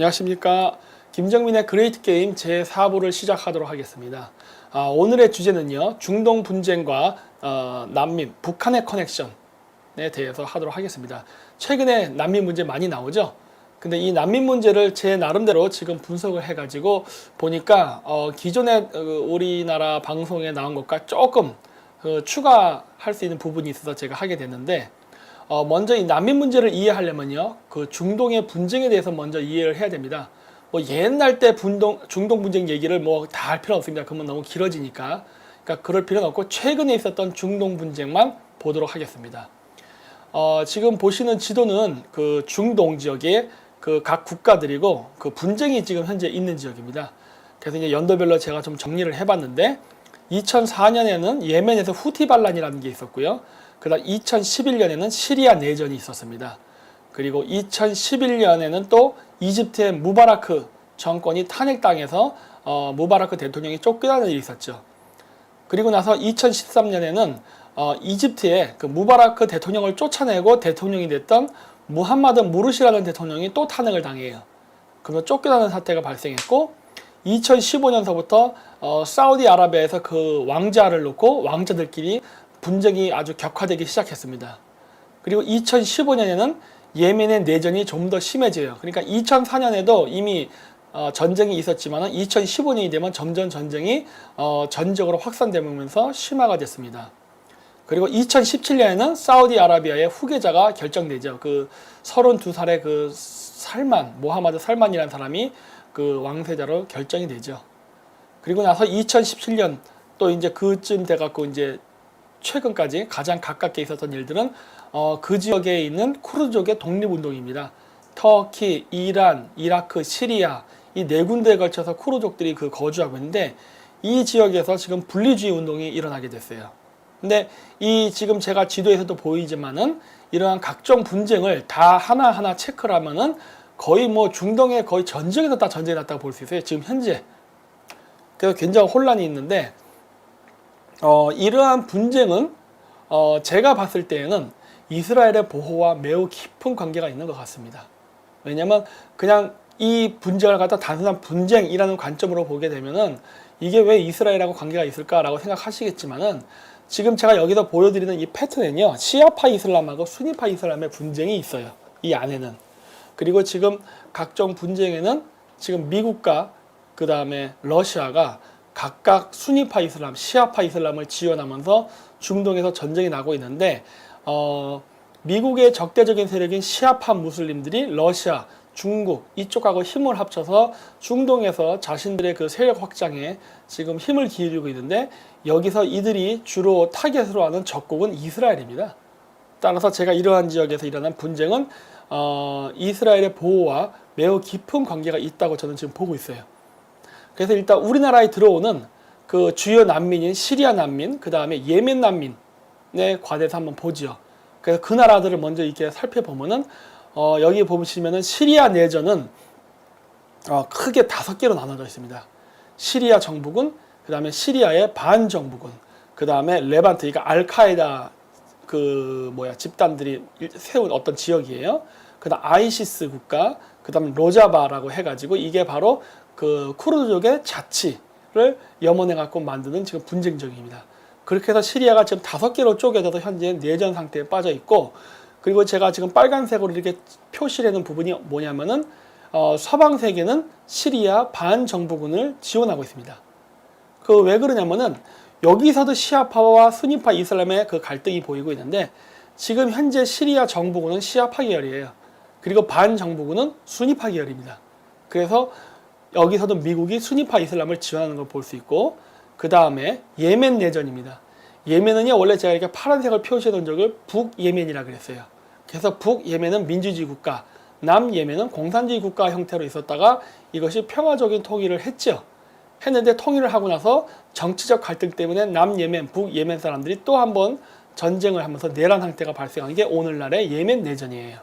안녕하십니까. 김정민의 그레이트 게임 제4부를 시작하도록 하겠습니다. 오늘의 주제는요, 중동 분쟁과 난민, 북한의 커넥션에 대해서 하도록 하겠습니다. 최근에 난민 문제 많이 나오죠. 근데 이 난민 문제를 제 나름대로 지금 분석을 해가지고 보니까 기존에 우리나라 방송에 나온 것과 조금 추가할 수 있는 부분이 있어서 제가 하게 됐는데, 먼저 이 난민 문제를 이해하려면요, 그 중동의 분쟁에 대해서 먼저 이해를 해야 됩니다. 뭐 옛날 때 중동 분쟁 얘기를 뭐 다 할 필요는 없습니다. 그러면 너무 길어지니까. 그러니까 그럴 필요는 없고 최근에 있었던 중동 분쟁만 보도록 하겠습니다. 지금 보시는 지도는 그 중동 지역의 그 각 국가들이고 그 분쟁이 지금 현재 있는 지역입니다. 그래서 이제 연도별로 제가 좀 정리를 해봤는데 2004년에는 예멘에서 후티 반란이라는 게 있었고요. 그다음 2011년에는 시리아 내전이 있었습니다. 그리고 2011년에는 또 이집트의 무바라크 정권이 탄핵당해서 무바라크 대통령이 쫓겨나는 일이 있었죠. 그리고 나서 2013년에는 이집트의 그 무바라크 대통령을 쫓아내고 대통령이 됐던 무함마드 무르시라는 대통령이 또 탄핵을 당해요. 그러면 쫓겨나는 사태가 발생했고 2015년서부터 사우디아라비아에서 그 왕자를 놓고 왕자들끼리 분쟁이 아주 격화되기 시작했습니다. 그리고 2015년에는 예멘의 내전이 좀 더 심해져요. 그러니까 2004년에도 이미 전쟁이 있었지만 2015년이 되면 점점 전쟁이 전적으로 확산되면서 심화가 됐습니다. 그리고 2017년에는 사우디아라비아의 후계자가 결정되죠. 그 32살의 그 모하마드 살만이라는 사람이 그 왕세자로 결정이 되죠. 그리고 나서 2017년 또 이제 그쯤 돼갖고 이제 최근까지 가장 가깝게 있었던 일들은 그 지역에 있는 쿠르드족의 독립운동입니다. 터키, 이란, 이라크, 시리아 이 네 군데에 걸쳐서 쿠르드족들이 그 거주하고 있는데 이 지역에서 지금 분리주의 운동이 일어나게 됐어요. 근데 이 지금 제가 지도에서도 보이지만은 이러한 각종 분쟁을 다 하나하나 체크를 하면은 거의 뭐 중동의 거의 전쟁에서 다 전쟁이 났다고 볼 수 있어요. 지금 현재. 그래서 굉장히 혼란이 있는데 이러한 분쟁은 제가 봤을 때에는 이스라엘의 보호와 매우 깊은 관계가 있는 것 같습니다. 왜냐하면 그냥 이 분쟁을 갖다 단순한 분쟁이라는 관점으로 보게 되면은 이게 왜 이스라엘하고 관계가 있을까라고 생각하시겠지만은 지금 제가 여기서 보여드리는 이 패턴은요, 시아파 이슬람하고 수니파 이슬람의 분쟁이 있어요. 이 안에는. 그리고 지금 각종 분쟁에는 지금 미국과 그 다음에 러시아가 각각 수니파 이슬람, 시아파 이슬람을 지원하면서 중동에서 전쟁이 나고 있는데 미국의 적대적인 세력인 시아파 무슬림들이 러시아, 중국 이쪽하고 힘을 합쳐서 중동에서 자신들의 그 세력 확장에 지금 힘을 기울이고 있는데 여기서 이들이 주로 타겟으로 하는 적국은 이스라엘입니다. 따라서 제가 이러한 지역에서 일어난 분쟁은 이스라엘의 보호와 매우 깊은 관계가 있다고 저는 지금 보고 있어요. 그래서 일단 우리나라에 들어오는 그 주요 난민인 시리아 난민, 그 다음에 예멘 난민에 관해서 한번 보죠. 그래서 그 나라들을 먼저 이렇게 살펴보면은 여기 보시면은 시리아 내전은 크게 5개로 나눠져 있습니다. 시리아 정부군, 그 다음에 시리아의 반정부군, 그 다음에 레반트, 그러니까 알카에다 집단들이 세운 어떤 지역이에요. 그 다음 아이시스 국가, 그 다음에 로자바라고 해가지고 이게 바로 그 쿠르드족의 자치를 염원해갖고 만드는 지금 분쟁 지역입니다. 그렇게 해서 시리아가 지금 5개로 쪼개져서 현재 내전 상태에 빠져 있고, 그리고 제가 지금 빨간색으로 이렇게 표시를 해놓은 부분이 뭐냐면은 서방 세계는 시리아 반정부군을 지원하고 있습니다. 그 왜 그러냐면은 여기서도 시아파와 수니파 이슬람의 그 갈등이 보이고 있는데 지금 현재 시리아 정부군은 시아파 계열이에요. 그리고 반정부군은 수니파 계열입니다. 그래서 여기서도 미국이 수니파 이슬람을 지원하는 걸 볼 수 있고, 그 다음에 예멘 내전입니다. 예멘은요, 원래 제가 이렇게 파란색을 표시해 놓은 적을 북예멘이라 그랬어요. 그래서 북예멘은 민주주의 국가, 남예멘은 공산주의 국가 형태로 있었다가 이것이 평화적인 통일을 했는데 통일을 하고 나서 정치적 갈등 때문에 남예멘, 북예멘 사람들이 또 한 번 전쟁을 하면서 내란 상태가 발생한 게 오늘날의 예멘 내전이에요.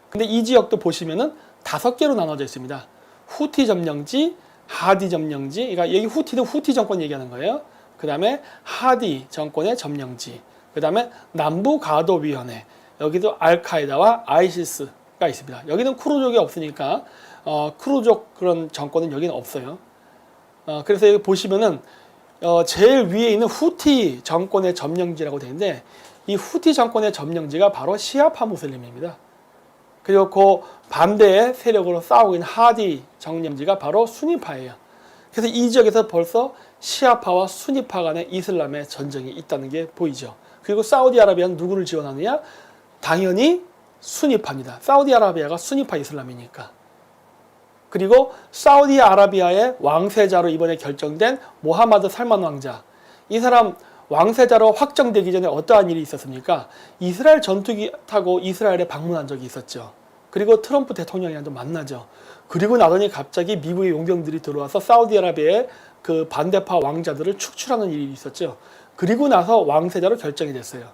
근데 이 지역도 보시면은 5개로 나눠져 있습니다. 후티 점령지, 하디 점령지, 그러니까 여기 후티는 후티 정권 얘기하는 거예요. 그 다음에 하디 정권의 점령지, 그 다음에 남부 가도위원회, 여기도 알카에다와 아이시스가 있습니다. 여기는 쿠르족이 없으니까 크루족 그런 정권은 여기는 없어요. 그래서 여기 보시면은 제일 위에 있는 후티 정권의 점령지라고 되어 있는데 이 후티 정권의 점령지가 바로 시아파 무슬림입니다. 그리고 그 반대의 세력으로 싸우고 있는 하디 점령지가 바로 수니파예요. 그래서 이 지역에서 벌써 시아파와 수니파 간의 이슬람의 전쟁이 있다는 게 보이죠. 그리고 사우디아라비아는 누구를 지원하느냐? 당연히 수니파입니다. 사우디아라비아가 수니파 이슬람이니까. 그리고 사우디아라비아의 왕세자로 이번에 결정된 모하마드 살만 왕자. 이 사람 왕세자로 확정되기 전에 어떠한 일이 있었습니까? 이스라엘 전투기 타고 이스라엘에 방문한 적이 있었죠. 그리고 트럼프 대통령이랑도 만나죠. 그리고 나더니 갑자기 미국의 용병들이 들어와서 사우디아라비아의 그 반대파 왕자들을 축출하는 일이 있었죠. 그리고 나서 왕세자로 결정이 됐어요.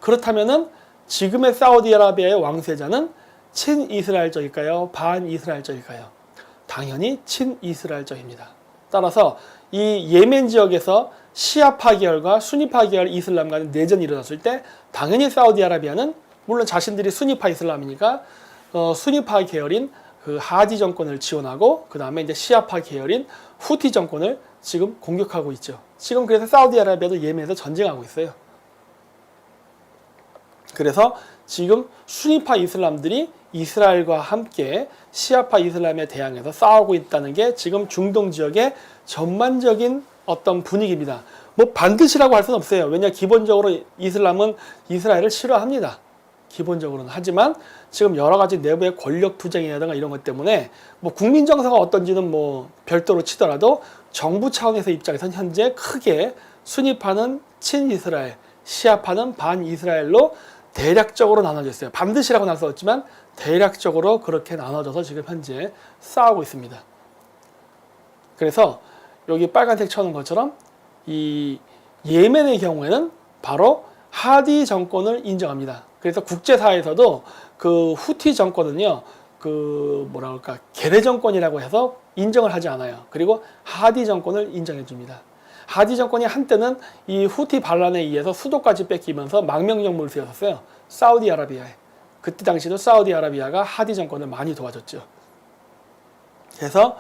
그렇다면은 지금의 사우디아라비아의 왕세자는 친이스라엘적일까요? 반이스라엘적일까요? 당연히 친이스라엘적입니다. 따라서 이 예멘 지역에서 시아파 계열과 수니파 계열 이슬람 간의 내전이 일어났을 때 당연히 사우디아라비아는 물론 자신들이 수니파 이슬람이니까 수니파 계열인 그 하디 정권을 지원하고 그 다음에 이제 시아파 계열인 후티 정권을 지금 공격하고 있죠. 지금 그래서 사우디아라비아도 예멘에서 전쟁하고 있어요. 그래서 지금 수니파 이슬람들이 이스라엘과 함께 시아파 이슬람에 대항해서 싸우고 있다는 게 지금 중동 지역의 전반적인 어떤 분위기입니다. 뭐 반드시라고 할 수는 없어요. 왜냐 기본적으로 이슬람은 이스라엘을 싫어합니다. 기본적으로는. 하지만 지금 여러 가지 내부의 권력 투쟁이라든가 이런 것 때문에 뭐 국민 정서가 어떤지는 뭐 별도로 치더라도 정부 차원에서 입장에서는 현재 크게 수니파는 친이스라엘, 시아파는 반이스라엘로 대략적으로 나눠져 있어요. 반드시라고는 할 수 없지만 대략적으로 그렇게 나눠져서 지금 현재 싸우고 있습니다. 그래서 여기 빨간색 쳐놓은 것처럼 이 예멘의 경우에는 바로 하디 정권을 인정합니다. 그래서 국제사회에서도 그 후티 정권은요, 그 뭐라 그럴까, 게레 정권이라고 해서 인정을 하지 않아요. 그리고 하디 정권을 인정해 줍니다. 하디 정권이 한때는 이 후티 반란에 의해서 수도까지 뺏기면서 망명정부를 세웠어요. 사우디아라비아에. 그때 당시도 사우디아라비아가 하디 정권을 많이 도와줬죠. 그래서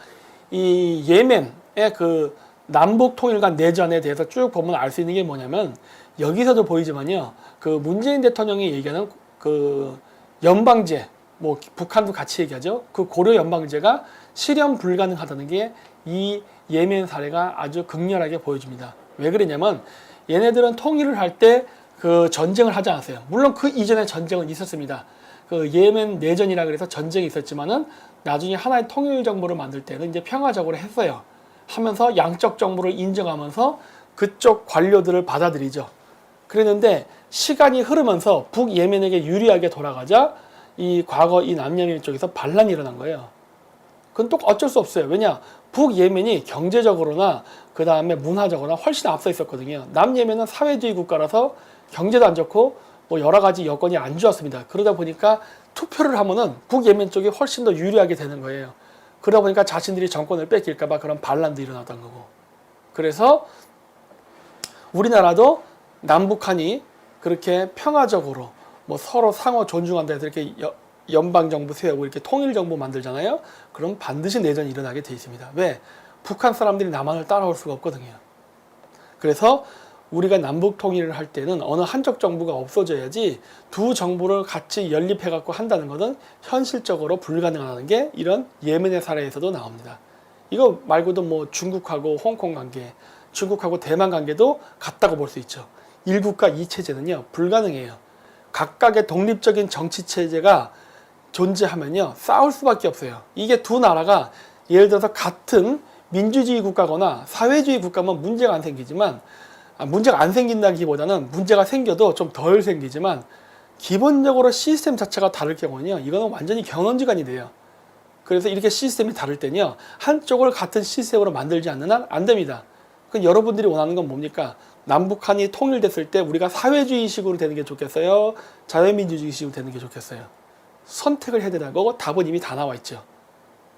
이 예멘의 그 남북 통일과 내전에 대해서 쭉 보면 알 수 있는 게 뭐냐면 여기서도 보이지만요. 그 문재인 대통령이 얘기하는 그 연방제, 뭐 북한도 같이 얘기하죠. 그 고려 연방제가 실현 불가능하다는 게 이 예멘 사례가 아주 극렬하게 보여줍니다. 왜 그러냐면 얘네들은 통일을 할 때 그 전쟁을 하지 않았어요. 물론 그 이전에 전쟁은 있었습니다. 그 예멘 내전이라 그래서 전쟁이 있었지만은 나중에 하나의 통일 정부를 만들 때는 이제 평화적으로 했어요. 하면서 양적 정부를 인정하면서 그쪽 관료들을 받아들이죠. 그랬는데 시간이 흐르면서 북예멘에게 유리하게 돌아가자 이 과거 이 남예멘 쪽에서 반란이 일어난 거예요. 그건 또 어쩔 수 없어요. 왜냐? 북예멘이 경제적으로나 그 다음에 문화적으로나 훨씬 앞서 있었거든요. 남예멘은 사회주의 국가라서 경제도 안 좋고 뭐 여러 가지 여건이 안 좋았습니다. 그러다 보니까 투표를 하면은 북예멘 쪽이 훨씬 더 유리하게 되는 거예요. 그러다 보니까 자신들이 정권을 뺏길까봐 그런 반란도 일어났던 거고. 그래서 우리나라도 남북한이 그렇게 평화적으로 뭐 서로 상호 존중한다 해서 이렇게 연방정부 세우고 이렇게 통일정부 만들잖아요. 그럼 반드시 내전이 일어나게 돼 있습니다. 왜? 북한 사람들이 남한을 따라올 수가 없거든요. 그래서 우리가 남북 통일을 할 때는 어느 한쪽 정부가 없어져야지 두 정부를 같이 연립해 갖고 한다는 것은 현실적으로 불가능하다는 게 이런 예멘의 사례에서도 나옵니다. 이거 말고도 뭐 중국하고 홍콩 관계, 중국하고 대만 관계도 같다고 볼 수 있죠. 일국가 이체제는요 불가능해요. 각각의 독립적인 정치 체제가 존재하면요 싸울 수밖에 없어요. 이게 두 나라가 예를 들어서 같은 민주주의 국가거나 사회주의 국가면 문제가 안 생기지만 문제가 안 생긴다기보다는 문제가 생겨도 좀 덜 생기지만 기본적으로 시스템 자체가 다를 경우는요 이거는 완전히 경원지간이 돼요. 그래서 이렇게 시스템이 다를 때는요 한쪽을 같은 시스템으로 만들지 않는 한 안 됩니다. 그 여러분들이 원하는 건 뭡니까? 남북한이 통일됐을 때 우리가 사회주의식으로 되는 게 좋겠어요? 자유민주주의식으로 되는 게 좋겠어요? 선택을 해야 되고 답은 이미 다 나와 있죠.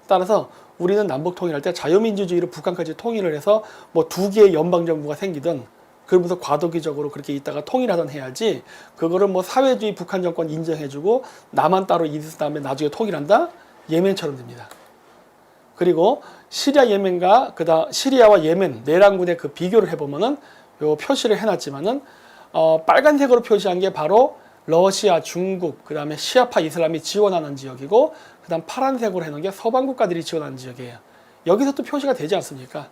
따라서 우리는 남북 통일할 때 자유민주주의로 북한까지 통일을 해서 뭐 두 개의 연방정부가 생기든 그러면서 과도기적으로 그렇게 있다가 통일하던 해야지 그거를 뭐 사회주의 북한 정권 인정해주고 나만 따로 있은 다음에 나중에 통일한다? 예멘처럼 됩니다. 그리고 시리아 예멘과 시리아와 예멘 내란군의 그 비교를 해보면은 요 표시를 해놨지만은 빨간색으로 표시한 게 바로 러시아, 중국, 그 다음에 시아파 이슬람이 지원하는 지역이고, 그 다음 파란색으로 해놓은 게 서방 국가들이 지원하는 지역이에요. 여기서 또 표시가 되지 않습니까?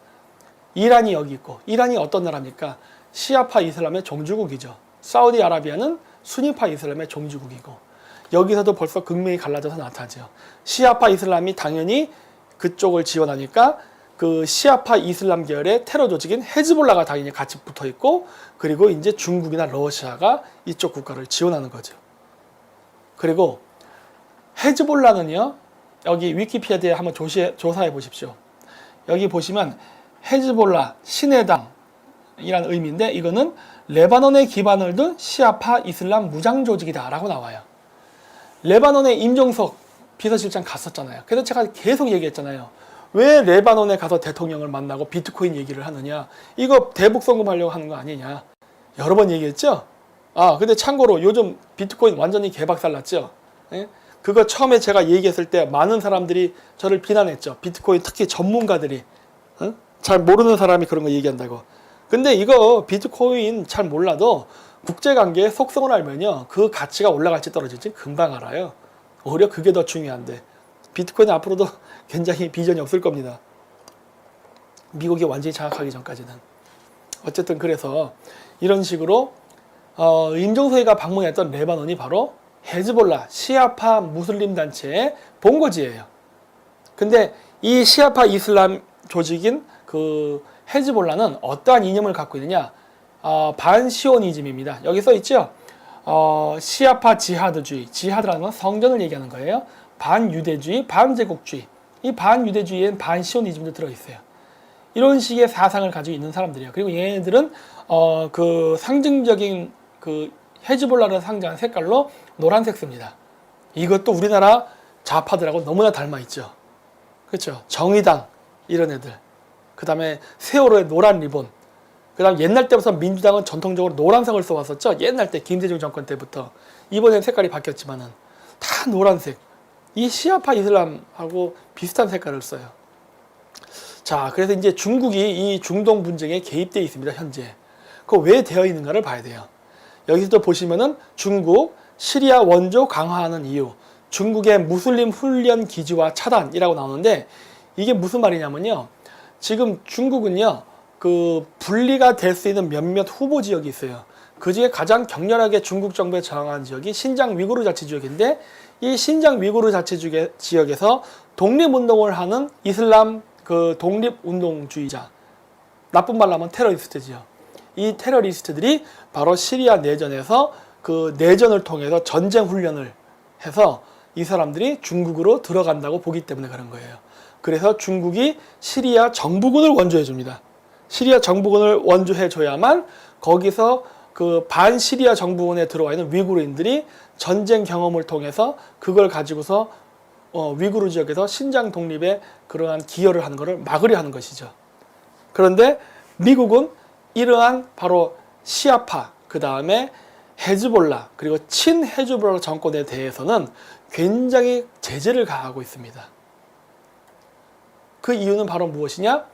이란이 여기 있고, 이란이 어떤 나라입니까? 시아파 이슬람의 종주국이죠. 사우디아라비아는 수니파 이슬람의 종주국이고, 여기서도 벌써 극명히 갈라져서 나타나죠. 시아파 이슬람이 당연히 그쪽을 지원하니까 그 시아파 이슬람 계열의 테러 조직인 헤즈볼라가 당연히 같이 붙어 있고, 그리고 이제 중국이나 러시아가 이쪽 국가를 지원하는 거죠. 그리고 헤즈볼라는요, 여기 위키피디아에 한번 조사해 보십시오. 여기 보시면 헤즈볼라, 신의 당이라는 의미인데, 이거는 레바논에 기반을 둔 시아파 이슬람 무장 조직이다라고 나와요. 레바논에 임종석 비서실장 갔었잖아요. 그래서 제가 계속 얘기했잖아요. 왜 레바논에 가서 대통령을 만나고 비트코인 얘기를 하느냐. 이거 대북 송금하려고 하는 거 아니냐. 여러 번 얘기했죠. 근데 참고로 요즘 비트코인 완전히 개박살 났죠. 예? 그거 처음에 제가 얘기했을 때 많은 사람들이 저를 비난했죠. 비트코인 특히 전문가들이. 잘 모르는 사람이 그런 거 얘기한다고. 근데 이거 비트코인 잘 몰라도 국제관계의 속성을 알면요, 그 가치가 올라갈지 떨어질지 금방 알아요. 오히려 그게 더 중요한데, 비트코인 앞으로도 굉장히 비전이 없을 겁니다. 미국이 완전히 장악하기 전까지는. 어쨌든 그래서 이런 식으로 임종석이가 방문했던 레바논이 바로 헤즈볼라, 시아파 무슬림 단체의 본거지예요. 근데 이 시아파 이슬람 조직인 그 헤즈볼라는 어떠한 이념을 갖고 있느냐? 반시오니즘입니다. 여기 써 있죠? 시아파 지하드주의, 지하드라는 건 성전을 얘기하는 거예요. 반유대주의, 반제국주의. 이 반유대주의엔 반시오니즘도 들어있어요. 이런 식의 사상을 가지고 있는 사람들이에요. 그리고 얘네들은 그 상징적인 그 헤즈볼라를 상징하는 색깔로 노란색 씁니다. 이것도 우리나라 좌파들하고 너무나 닮아 있죠. 그렇죠? 정의당 이런 애들. 그 다음에 세월호의 노란 리본. 그 다음 옛날 때부터 민주당은 전통적으로 노란색을 써왔었죠. 옛날 때 김대중 정권 때부터. 이번엔 색깔이 바뀌었지만은 다 노란색. 이 시아파 이슬람하고 비슷한 색깔을 써요. 자, 그래서 이제 중국이 이 중동 분쟁에 개입되어 있습니다, 현재. 그거 왜 되어 있는가를 봐야 돼요. 여기서도 보시면은 중국, 시리아 원조 강화하는 이유, 중국의 무슬림 훈련 기지와 차단이라고 나오는데, 이게 무슨 말이냐면요. 지금 중국은요, 그 분리가 될 수 있는 몇몇 후보 지역이 있어요. 그 중에 가장 격렬하게 중국 정부에 저항한 지역이 신장 위구르 자치지역인데, 이 신장 위구르 자치지역에서 독립운동을 하는 이슬람 그 독립운동주의자, 나쁜 말로 하면 테러리스트지요. 이 테러리스트들이 바로 시리아 내전에서 그 내전을 통해서 전쟁 훈련을 해서 이 사람들이 중국으로 들어간다고 보기 때문에 그런 거예요. 그래서 중국이 시리아 정부군을 원조해 줍니다. 시리아 정부군을 원조해 줘야만 거기서 그 반시리아 정부군에 들어와 있는 위구르인들이 전쟁 경험을 통해서 그걸 가지고서 위구르 지역에서 신장 독립에 그러한 기여를 하는 것을 막으려 하는 것이죠. 그런데 미국은 이러한 바로 시아파, 그 다음에 헤즈볼라, 그리고 친헤즈볼라 정권에 대해서는 굉장히 제재를 가하고 있습니다. 그 이유는 바로 무엇이냐?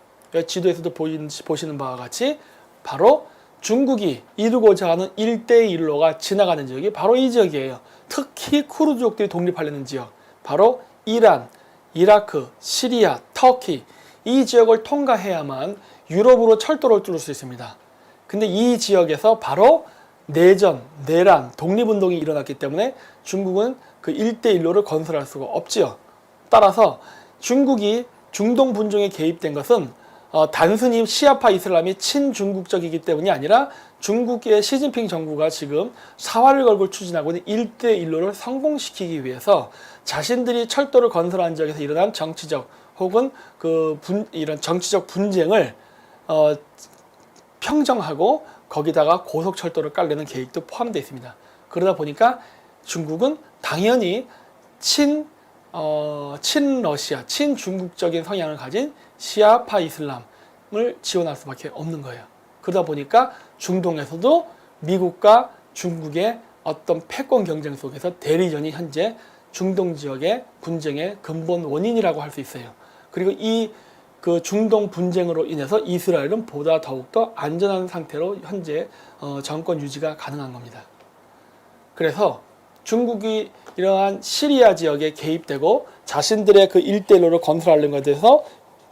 지도에서도 보시는 바와 같이 바로 중국이 이루고자 하는 일대일로가 지나가는 지역이 바로 이 지역이에요. 특히 쿠르드족들이 독립하려는 지역, 바로 이란, 이라크, 시리아, 터키, 이 지역을 통과해야만 유럽으로 철도를 뚫을 수 있습니다. 근데 이 지역에서 바로 내전, 내란, 독립운동이 일어났기 때문에 중국은 그 일대일로를 건설할 수가 없지요. 따라서 중국이 중동 분쟁에 개입된 것은 단순히 시아파 이슬람이 친중국적이기 때문이 아니라 중국의 시진핑 정부가 지금 사활을 걸고 추진하고 있는 일대일로를 성공시키기 위해서 자신들이 철도를 건설한 지역에서 일어난 정치적 혹은 이런 정치적 분쟁을 평정하고 거기다가 고속철도를 깔려는 계획도 포함되어 있습니다. 그러다 보니까 중국은 당연히 친러시아, 친중국적인 성향을 가진 시아파 이슬람을 지원할 수밖에 없는 거예요. 그러다 보니까 중동에서도 미국과 중국의 어떤 패권 경쟁 속에서 대리전이 현재 중동 지역의 분쟁의 근본 원인이라고 할 수 있어요. 그리고 이 그 중동 분쟁으로 인해서 이스라엘은 보다 더욱더 안전한 상태로 현재 정권 유지가 가능한 겁니다. 그래서 중국이 이러한 시리아 지역에 개입되고 자신들의 그 1대1로 건설하려는 것에 대해서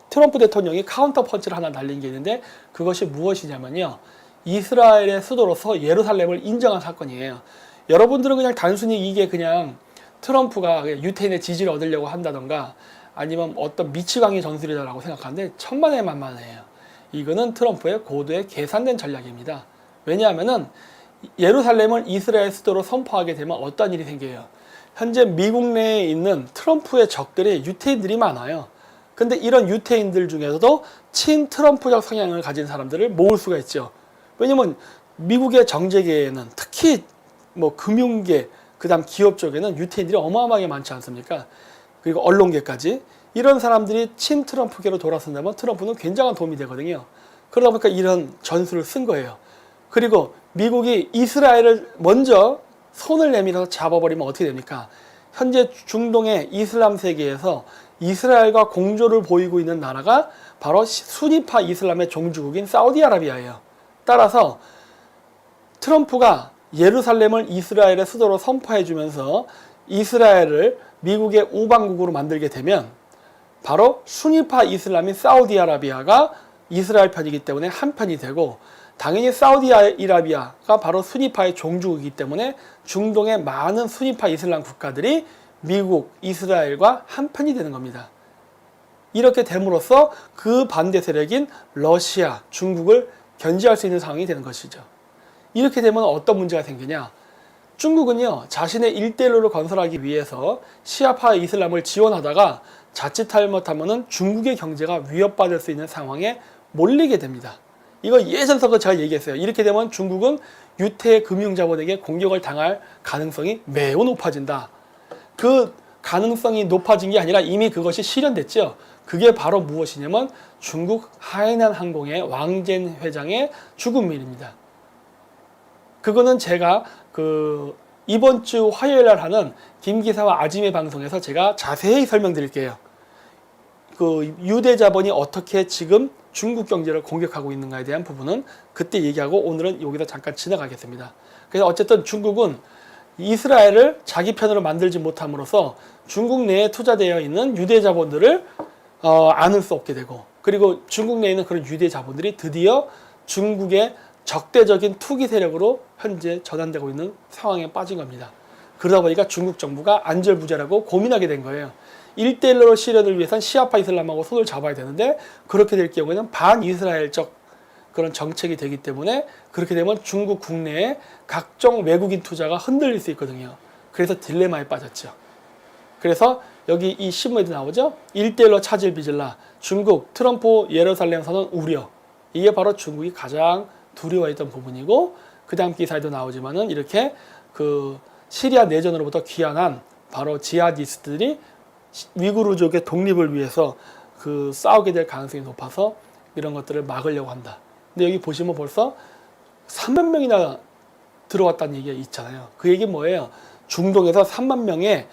트럼프 대통령이 카운터 펀치를 하나 날린 게 있는데 그것이 무엇이냐면요. 이스라엘의 수도로서 예루살렘을 인정한 사건이에요. 여러분들은 그냥 단순히 이게 그냥 트럼프가 유태인의 지지를 얻으려고 한다던가 아니면 어떤 미치광이 전술이다라고 생각하는데 천만에만만해요. 이거는 트럼프의 고도의 계산된 전략입니다. 왜냐하면은 예루살렘을 이스라엘 수도로 선포하게 되면 어떤 일이 생겨요. 현재 미국 내에 있는 트럼프의 적들이 유태인들이 많아요. 근데 이런 유태인들 중에서도 친 트럼프적 성향을 가진 사람들을 모을 수가 있죠. 왜냐면 미국의 정재계에는 특히 뭐 금융계, 그 다음 기업 쪽에는 유태인들이 어마어마하게 많지 않습니까? 그리고 언론계까지 이런 사람들이 친 트럼프계로 돌아선다면 트럼프는 굉장한 도움이 되거든요. 그러다 보니까 이런 전술을 쓴 거예요. 그리고 미국이 이스라엘을 먼저 손을 내밀어서 잡아버리면 어떻게 됩니까? 현재 중동의 이슬람 세계에서 이스라엘과 공조를 보이고 있는 나라가 바로 수니파 이슬람의 종주국인 사우디아라비아예요. 따라서 트럼프가 예루살렘을 이스라엘의 수도로 선포해주면서 이스라엘을 미국의 우방국으로 만들게 되면 바로 수니파 이슬람인 사우디아라비아가 이스라엘 편이기 때문에 한 편이 되고 당연히 사우디아라비아가 바로 수니파의 종주국이기 때문에 중동의 많은 수니파 이슬람 국가들이 미국, 이스라엘과 한 편이 되는 겁니다. 이렇게 됨으로써 그 반대 세력인 러시아, 중국을 견제할 수 있는 상황이 되는 것이죠. 이렇게 되면 어떤 문제가 생기냐? 중국은요, 자신의 1대1로 건설하기 위해서 시아파 이슬람을 지원하다가 자칫 잘못하면 중국의 경제가 위협받을 수 있는 상황에 몰리게 됩니다. 이거 예전부터 제가 얘기했어요. 이렇게 되면 중국은 유태 금융자본에게 공격을 당할 가능성이 매우 높아진다. 그 가능성이 높아진 게 아니라 이미 그것이 실현됐죠. 그게 바로 무엇이냐면 중국 하이난 항공의 왕젠 회장의 죽은 일입니다. 그거는 제가 이번 주 화요일 날 하는 김기사와 아침의 방송에서 제가 자세히 설명드릴게요. 유대 자본이 어떻게 지금 중국 경제를 공격하고 있는가에 대한 부분은 그때 얘기하고 오늘은 여기서 잠깐 지나가겠습니다. 그래서 어쨌든 중국은 이스라엘을 자기 편으로 만들지 못함으로써 중국 내에 투자되어 있는 유대 자본들을 안을 수 없게 되고, 그리고 중국 내에 있는 그런 유대 자본들이 드디어 중국의 적대적인 투기 세력으로 현재 전환되고 있는 상황에 빠진 겁니다. 그러다 보니까 중국 정부가 안절부절하고 고민하게 된 거예요. 1대1로 실현을 위해선 시아파 이슬람하고 손을 잡아야 되는데 그렇게 될 경우에는 반이스라엘적 그런 정책이 되기 때문에 그렇게 되면 중국 국내에 각종 외국인 투자가 흔들릴 수 있거든요. 그래서 딜레마에 빠졌죠. 그래서 여기 이 신문에도 나오죠. 1대1로 차질 빚을라. 중국 트럼프 예루살렘 선언 우려. 이게 바로 중국이 가장 두려워했던 부분이고, 그 다음 기사에도 나오지만은 이렇게 시리아 내전으로부터 귀환한 바로 지하디스트들이 위구르족의 독립을 위해서 싸우게 될 가능성이 높아서 이런 것들을 막으려고 한다. 근데 여기 보시면 벌써 3만 명이나 들어왔다는 얘기가 있잖아요. 그 얘기 뭐예요? 중동에서 3만 명의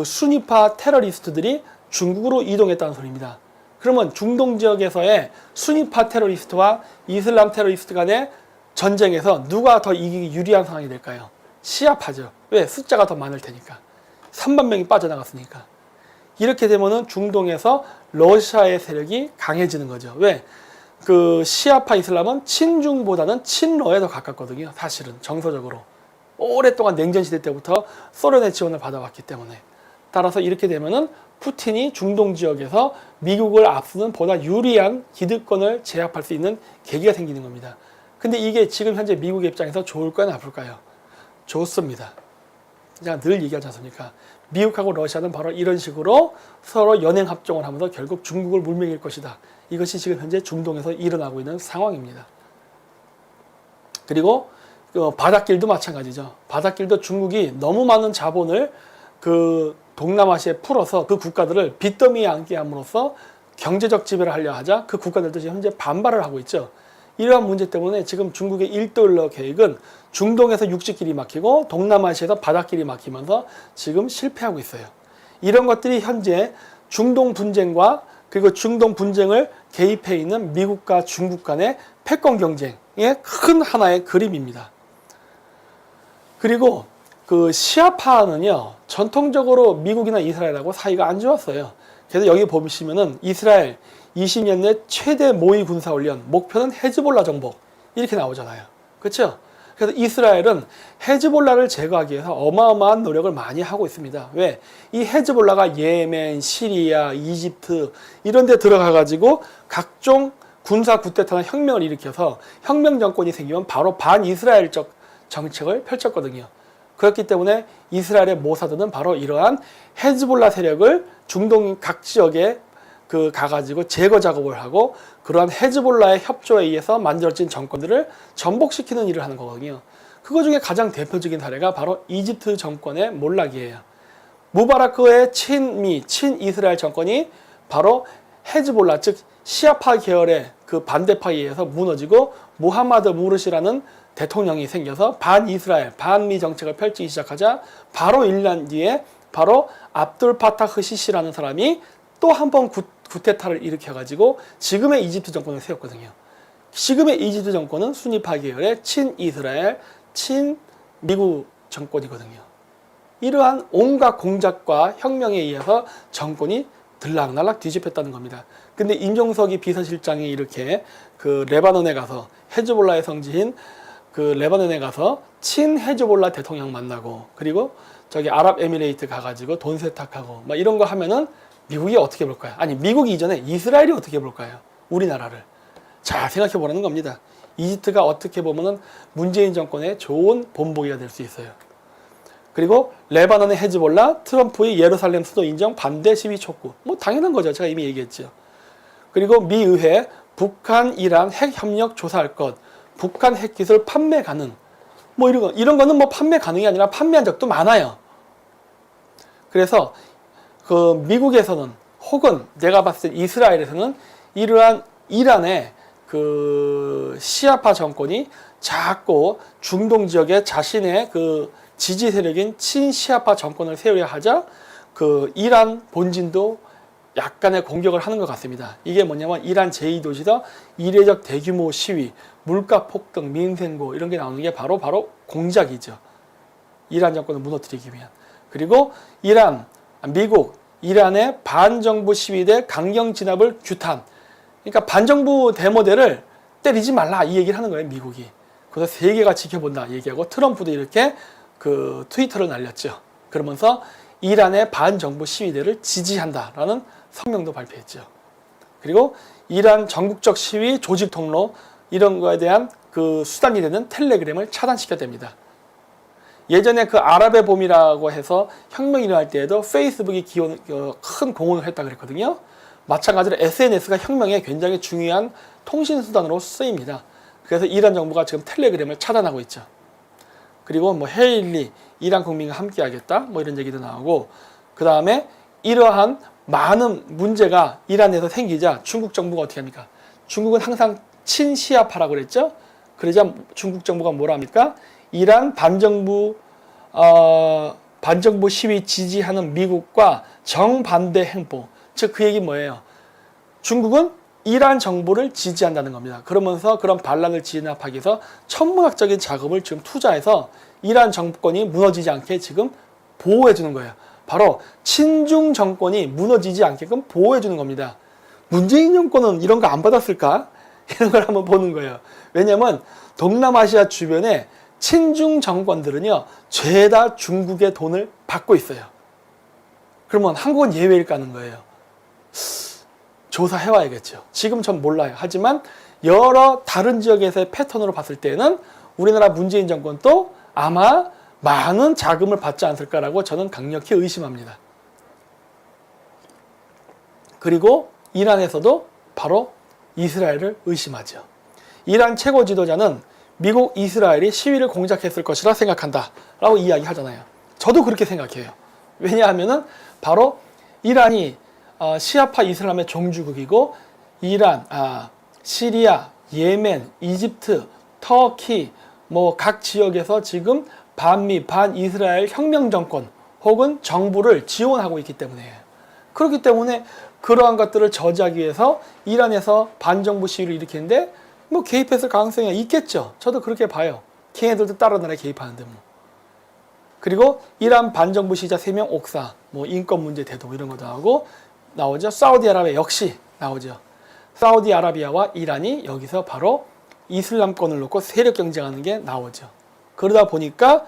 수니파 테러리스트들이 중국으로 이동했다는 소리입니다. 그러면 중동 지역에서의 수니파 테러리스트와 이슬람 테러리스트 간의 전쟁에서 누가 더 이기기 유리한 상황이 될까요? 시아파죠. 왜? 숫자가 더 많을 테니까. 3만 명이 빠져나갔으니까. 이렇게 되면은 중동에서 러시아의 세력이 강해지는 거죠. 왜? 시아파 이슬람은 친중보다는 친러에 더 가깝거든요. 사실은 정서적으로. 오랫동안 냉전시대 때부터 소련의 지원을 받아왔기 때문에. 따라서 이렇게 되면은 푸틴이 중동 지역에서 미국을 앞서는 보다 유리한 기득권을 제압할 수 있는 계기가 생기는 겁니다. 근데 이게 지금 현재 미국의 입장에서 좋을까요, 나쁠까요? 좋습니다. 제가 늘 얘기하지 않습니까? 미국하고 러시아는 바로 이런 식으로 서로 연행합종을 하면서 결국 중국을 물먹일 것이다. 이것이 지금 현재 중동에서 일어나고 있는 상황입니다. 그리고 바닷길도 마찬가지죠. 바닷길도 중국이 너무 많은 자본을 동남아시아에 풀어서 그 국가들을 빚더미에 앉게 함으로써 경제적 지배를 하려 하자 그 국가들도 지금 현재 반발을 하고 있죠. 이러한 문제 때문에 지금 중국의 1달러 계획은 중동에서 육지길이 막히고 동남아시아에서 바닷길이 막히면서 지금 실패하고 있어요. 이런 것들이 현재 중동 분쟁과 그리고 중동 분쟁을 개입해 있는 미국과 중국 간의 패권 경쟁의 큰 하나의 그림입니다. 그리고 그 시아파는요, 전통적으로 미국이나 이스라엘하고 사이가 안 좋았어요. 그래서 여기 보시면은 이스라엘 20년 내 최대 모의 군사훈련, 목표는 헤즈볼라 정복, 이렇게 나오잖아요. 그렇죠? 그래서 이스라엘은 헤즈볼라를 제거하기 위해서 어마어마한 노력을 많이 하고 있습니다. 왜? 이 헤즈볼라가 예멘, 시리아, 이집트 이런 데 들어가가지고 각종 군사 쿠데타나 혁명을 일으켜서 혁명 정권이 생기면 바로 반이스라엘적 정책을 펼쳤거든요. 그렇기 때문에 이스라엘의 모사드는 바로 이러한 헤즈볼라 세력을 중동 각 지역에 가가지고 제거 작업을 하고 그러한 헤즈볼라의 협조에 의해서 만들어진 정권들을 전복시키는 일을 하는 거거든요. 그거 중에 가장 대표적인 사례가 바로 이집트 정권의 몰락이에요. 무바라크의 친미, 친이스라엘 정권이 바로 헤즈볼라, 즉 시아파 계열의 그 반대파에 의해서 무너지고 무하마드 무르시라는 대통령이 생겨서 반이스라엘, 반미 정책을 펼치기 시작하자 바로 1년 뒤에 바로 압둘 파타흐 시시라는 사람이 또 한 번 쿠데타를 일으켜가지고 지금의 이집트 정권을 세웠거든요. 지금의 이집트 정권은 수니파 계열의 친이스라엘, 친미국 정권이거든요. 이러한 온갖 공작과 혁명에 의해서 정권이 들락날락 뒤집혔다는 겁니다. 근데 임종석이 비서실장이 이렇게 그 레바논에 가서 헤즈볼라의 성지인 그 레바논에 가서 친 헤즈볼라 대통령 만나고 그리고 저기 아랍에미레이트 가가지고 돈 세탁하고 막 이런 거 하면은 미국이 어떻게 볼까요? 아니 미국이 이전에 이스라엘이 어떻게 볼까요? 우리나라를. 자, 생각해 보라는 겁니다. 이집트가 어떻게 보면은 문재인 정권의 좋은 본보기가 될 수 있어요. 그리고 레바논의 헤즈볼라, 트럼프의 예루살렘 수도 인정 반대 시위 촉구. 뭐 당연한 거죠. 제가 이미 얘기했죠. 그리고 미 의회 북한, 이란 핵 협력 조사할 것, 북한 핵기술 판매 가능. 뭐 이런 거는 뭐 판매 가능이 아니라 판매한 적도 많아요. 그래서 그 미국에서는 혹은 내가 봤을 때 이스라엘에서는 이러한 이란의 그 시아파 정권이 자꾸 중동 지역에 자신의 그 지지 세력인 친시아파 정권을 세우려 하자 그 이란 본진도 약간의 공격을 하는 것 같습니다. 이게 뭐냐면 이란 제2도시에서 이례적 대규모 시위, 물가 폭등, 민생고 이런 게 나오는 게 바로 공작이죠. 이란 정권을 무너뜨리기 위한. 그리고 미국, 이란의 반정부 시위대 강경 진압을 규탄. 그러니까 반정부 데모대를 때리지 말라 이 얘기를 하는 거예요, 미국이. 그래서 세계가 지켜본다 얘기하고 트럼프도 이렇게 그 트위터를 날렸죠. 그러면서 이란의 반정부 시위대를 지지한다라는 성명도 발표했죠. 그리고 이란 전국적 시위 조직 통로 이런 거에 대한 그 수단이 되는 텔레그램을 차단시켜야 됩니다. 예전에 그 아랍의 봄이라고 해서 혁명이 일어날 때에도 페이스북이 큰 공헌을 했다 그랬거든요. 마찬가지로 SNS가 혁명에 굉장히 중요한 통신수단으로 쓰입니다. 그래서 이란 정부가 지금 텔레그램을 차단하고 있죠. 그리고 뭐 헤일리, 이란 국민과 함께 하겠다 뭐 이런 얘기도 나오고 그 다음에 이러한 많은 문제가 이란에서 생기자 중국 정부가 어떻게 합니까? 중국은 항상 친시아파라고 그랬죠. 그러자 중국 정부가 뭐라 합니까? 이란 반정부 시위 지지하는 미국과 정반대 행보. 즉 그 얘기 뭐예요? 중국은 이란 정부를 지지한다는 겁니다. 그러면서 그런 반란을 진압하기 위해서 천문학적인 작업을 지금 투자해서 이란 정권이 무너지지 않게 지금 보호해 주는 거예요. 바로 친중 정권이 무너지지 않게끔 보호해 주는 겁니다. 문재인 정권은 이런 거 안 받았을까? 이런 걸 한번 보는 거예요. 왜냐하면 동남아시아 주변에 친중 정권들은요, 죄다 중국의 돈을 받고 있어요. 그러면 한국은 예외일까는 거예요. 조사해와야겠죠. 지금 전 몰라요. 하지만 여러 다른 지역에서의 패턴으로 봤을 때는 우리나라 문재인 정권도 아마 많은 자금을 받지 않을까라고 저는 강력히 의심합니다. 그리고 이란에서도 바로 이스라엘을 의심하죠. 이란 최고 지도자는 미국, 이스라엘이 시위를 공작했을 것이라 생각한다 라고 이야기하잖아요. 저도 그렇게 생각해요. 왜냐하면은 바로 이란이 시아파 이슬람의 종주국이고 이란, 시리아, 예멘, 이집트, 터키 뭐 각 지역에서 지금 반미, 반이스라엘 혁명 정권 혹은 정부를 지원하고 있기 때문이에요. 그렇기 때문에 그러한 것들을 저지하기 위해서 이란에서 반정부 시위를 일으키는데 뭐 개입했을 가능성이 있겠죠. 저도 그렇게 봐요. 걔네들도 다른 나라에 개입하는데 뭐. 그리고 이란 반정부 시위자 3명 옥사, 뭐 인권 문제 대동 이런 것도 하고 나오죠. 사우디아라비아 역시 나오죠. 사우디아라비아와 이란이 여기서 바로 이슬람권을 놓고 세력 경쟁하는 게 나오죠. 그러다 보니까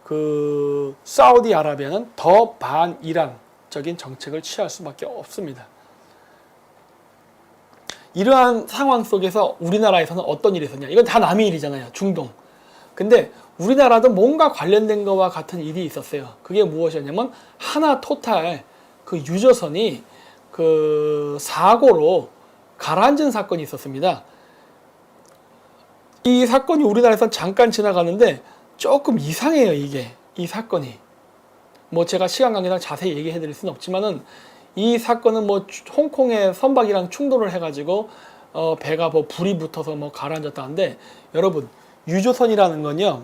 그 사우디아라비아는 더 반이란적인 정책을 취할 수밖에 없습니다. 이러한 상황 속에서 우리나라에서는 어떤 일이 있었냐? 이건 다 남의 일이잖아요. 중동. 근데 우리나라도 뭔가 관련된 것과 같은 일이 있었어요. 그게 무엇이었냐면 하나토탈 그 유조선이 그 사고로 가라앉은 사건이 있었습니다. 이 사건이 우리나라에서는 잠깐 지나가는데 조금 이상해요. 이게 이 사건이 뭐 제가 시간 관계상 자세히 얘기해 드릴 수는 없지만은 이 사건은 뭐 홍콩의 선박이랑 충돌을 해가지고 배가 뭐 불이 붙어서 뭐 가라앉았다는데, 여러분 유조선이라는 건요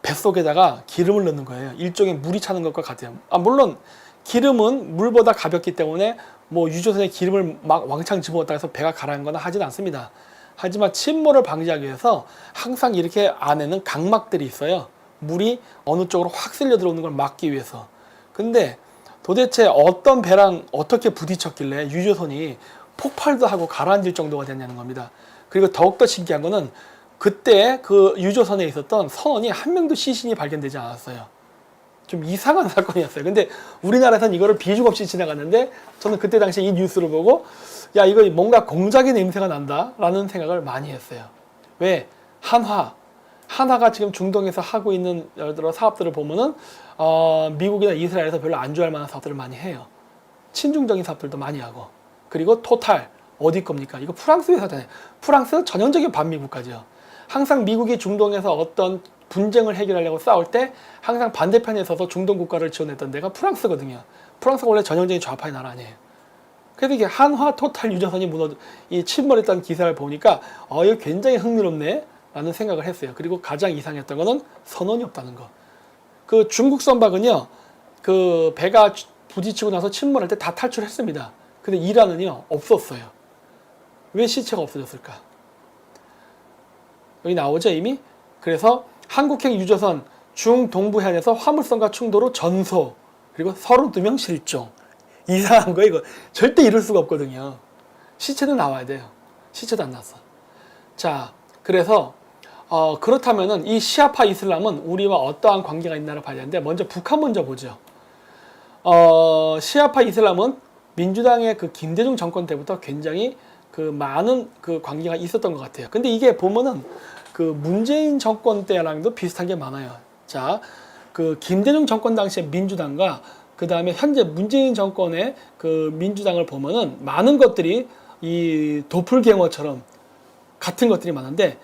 뱃속에다가 기름을 넣는 거예요. 일종의 물이 차는 것과 같아요. 물론 기름은 물보다 가볍기 때문에 뭐 유조선에 기름을 막 왕창 집어넣었다 해서 배가 가라앉거나 하진 않습니다. 하지만 침몰을 방지하기 위해서 항상 이렇게 안에는 강막들이 있어요. 물이 어느 쪽으로 확 쓸려 들어오는 걸 막기 위해서. 근데 도대체 어떤 배랑 어떻게 부딪혔길래 유조선이 폭발도 하고 가라앉을 정도가 됐냐는 겁니다. 그리고 더욱더 신기한 거는 그때 그 유조선에 있었던 선원이 한 명도 시신이 발견되지 않았어요. 좀 이상한 사건이었어요. 근데 우리나라에서는 이거를 비중 없이 지나갔는데, 저는 그때 당시에 이 뉴스를 보고 야, 이거 뭔가 공작의 냄새가 난다 라는 생각을 많이 했어요. 왜? 한화가 지금 중동에서 하고 있는 예를 들어 사업들을 보면은 미국이나 이스라엘에서 별로 안 좋아할 만한 사업들을 많이 해요. 친중적인 사업들도 많이 하고. 그리고 토탈 어디 겁니까? 이거 프랑스 회사잖아요. 프랑스 전형적인 반미국가죠. 항상 미국이 중동에서 어떤 분쟁을 해결하려고 싸울 때 항상 반대편에 서서 중동 국가를 지원했던 데가 프랑스거든요. 프랑스가 원래 전형적인 좌파의 나라 아니에요. 그래서 이게 한화 토탈 유조선이 이 침몰했다는 기사를 보니까 이거 굉장히 흥미롭네 라는 생각을 했어요. 그리고 가장 이상했던 거는 선원이 없다는 거. 그 중국 선박은요, 그 배가 부딪히고 나서 침몰할 때 다 탈출했습니다. 근데 이란은요 없었어요. 왜 시체가 없어졌을까? 여기 나오죠 이미? 그래서 한국행 유조선 중동부 해안에서 화물선과 충돌 후 전소, 그리고 32명 실종. 이상한 거 이거 절대 이룰 수가 없거든요. 시체는 나와야 돼요. 시체도 안 나왔어. 자, 그래서 그렇다면은 이 시아파 이슬람은 우리와 어떠한 관계가 있나를 봐야 되는데, 먼저 북한 먼저 보죠. 시아파 이슬람은 민주당의 그 김대중 정권 때부터 굉장히 그 많은 그 관계가 있었던 것 같아요. 근데 이게 보면은 그 문재인 정권 때랑도 비슷한 게 많아요. 자, 그 김대중 정권 당시에 민주당과 그 다음에 현재 문재인 정권의 그 민주당을 보면은 많은 것들이 이 도플갱어처럼 같은 것들이 많은데,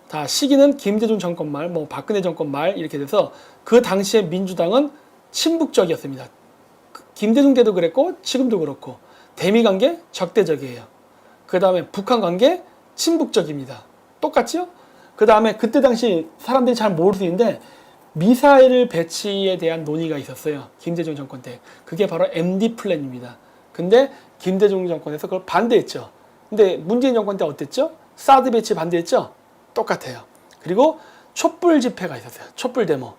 다 시기는 김대중 정권 말, 뭐 박근혜 정권 말 이렇게 돼서 그 당시에 민주당은 친북적이었습니다. 김대중 때도 그랬고 지금도 그렇고, 대미 관계 적대적이에요. 그 다음에 북한 관계 친북적입니다. 똑같죠? 그 다음에 그때 당시 사람들이 잘 모를 수 있는데 미사일 배치에 대한 논의가 있었어요. 김대중 정권 때. 그게 바로 MD 플랜입니다. 근데 김대중 정권에서 그걸 반대했죠. 근데 문재인 정권 때 어땠죠? 사드 배치 반대했죠? 똑같아요. 그리고 촛불 집회가 있었어요. 촛불 데모.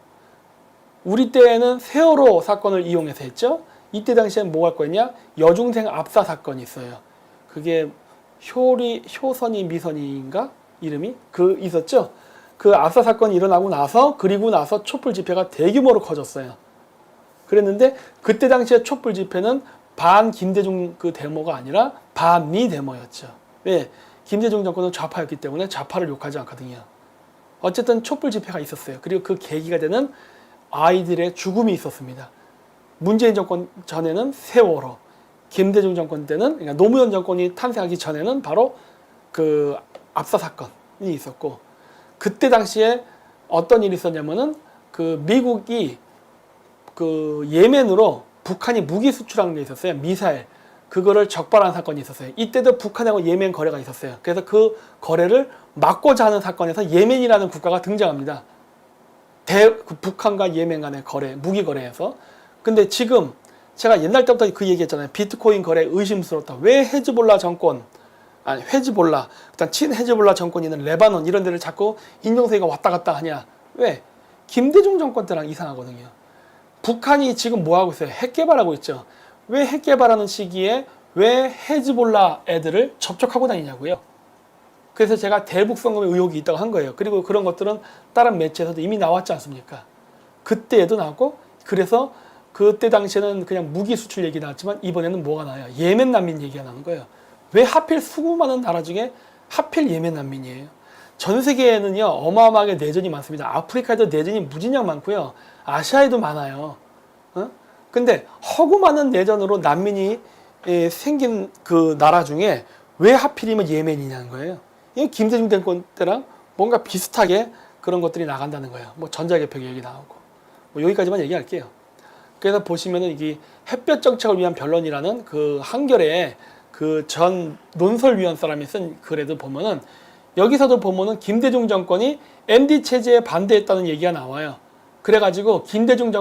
우리 때에는 세월호 사건을 이용해서 했죠. 이때 당시엔 뭐 할 거였냐? 여중생 압사 사건이 있어요. 그게 효선이 미선이인가? 이름이? 있었죠? 그 압사 사건이 일어나고 나서, 그리고 나서 촛불 집회가 대규모로 커졌어요. 그랬는데 그때 당시에 촛불 집회는 반 김대중 그 데모가 아니라 반미 데모였죠. 왜? 김대중 정권은 좌파였기 때문에 좌파를 욕하지 않거든요. 어쨌든 촛불 집회가 있었어요. 그리고 그 계기가 되는 아이들의 죽음이 있었습니다. 문재인 정권 전에는 세월호, 김대중 정권 때는, 그러니까 노무현 정권이 탄생하기 전에는 바로 그 압사 사건이 있었고, 그때 당시에 어떤 일이 있었냐면은 그 미국이 그 예멘으로 북한이 무기 수출하는 게 있었어요. 미사일. 그거를 적발한 사건이 있었어요. 이때도 북한하고 예멘 거래가 있었어요. 그래서 그 거래를 막고자 하는 사건에서 예멘이라는 국가가 등장합니다. 북한과 예멘 간의 거래, 무기 거래에서. 근데 지금 제가 옛날 때부터 그 얘기했잖아요. 비트코인 거래 의심스럽다. 왜 헤즈볼라 정권, 아니 헤즈볼라, 일단 친 헤즈볼라 정권이 있는 레바논 이런 데를 자꾸 인종세계가 왔다 갔다 하냐. 왜? 김대중 정권 때랑 이상하거든요. 북한이 지금 뭐 하고 있어요? 핵 개발하고 있죠. 왜 핵 개발하는 시기에 왜 헤즈볼라 애들을 접촉하고 다니냐고요. 그래서 제가 대북 송금의 의혹이 있다고 한 거예요. 그리고 그런 것들은 다른 매체에서도 이미 나왔지 않습니까? 그때에도 나왔고, 그래서 그때 당시에는 그냥 무기 수출 얘기 나왔지만 이번에는 뭐가 나와요? 예멘 난민 얘기가 나오는 거예요. 왜 하필 수많은 나라 중에 하필 예멘 난민이에요? 전 세계에는요 어마어마하게 내전이 많습니다. 아프리카에도 내전이 무진장 많고요. 아시아에도 많아요. 근데 허구 많은 내전으로 난민이 생긴 그 나라 중에 왜 하필이면 예멘이냐는 거예요. 이게 김대중 정권 때랑 뭔가 비슷하게 그런 것들이 나간다는 거예요. 뭐 전자개표 얘기 나오고 뭐 여기까지만 얘기할게요. 그래서 보시면은 이게 햇볕 정책을 위한 변론이라는 그 한겨레에 그 전 논설위원 사람이 쓴 글에도 보면은 여기서도 보면은 김대중 정권이 MD 체제에 반대했다는 얘기가 나와요. 그래가지고 김대중이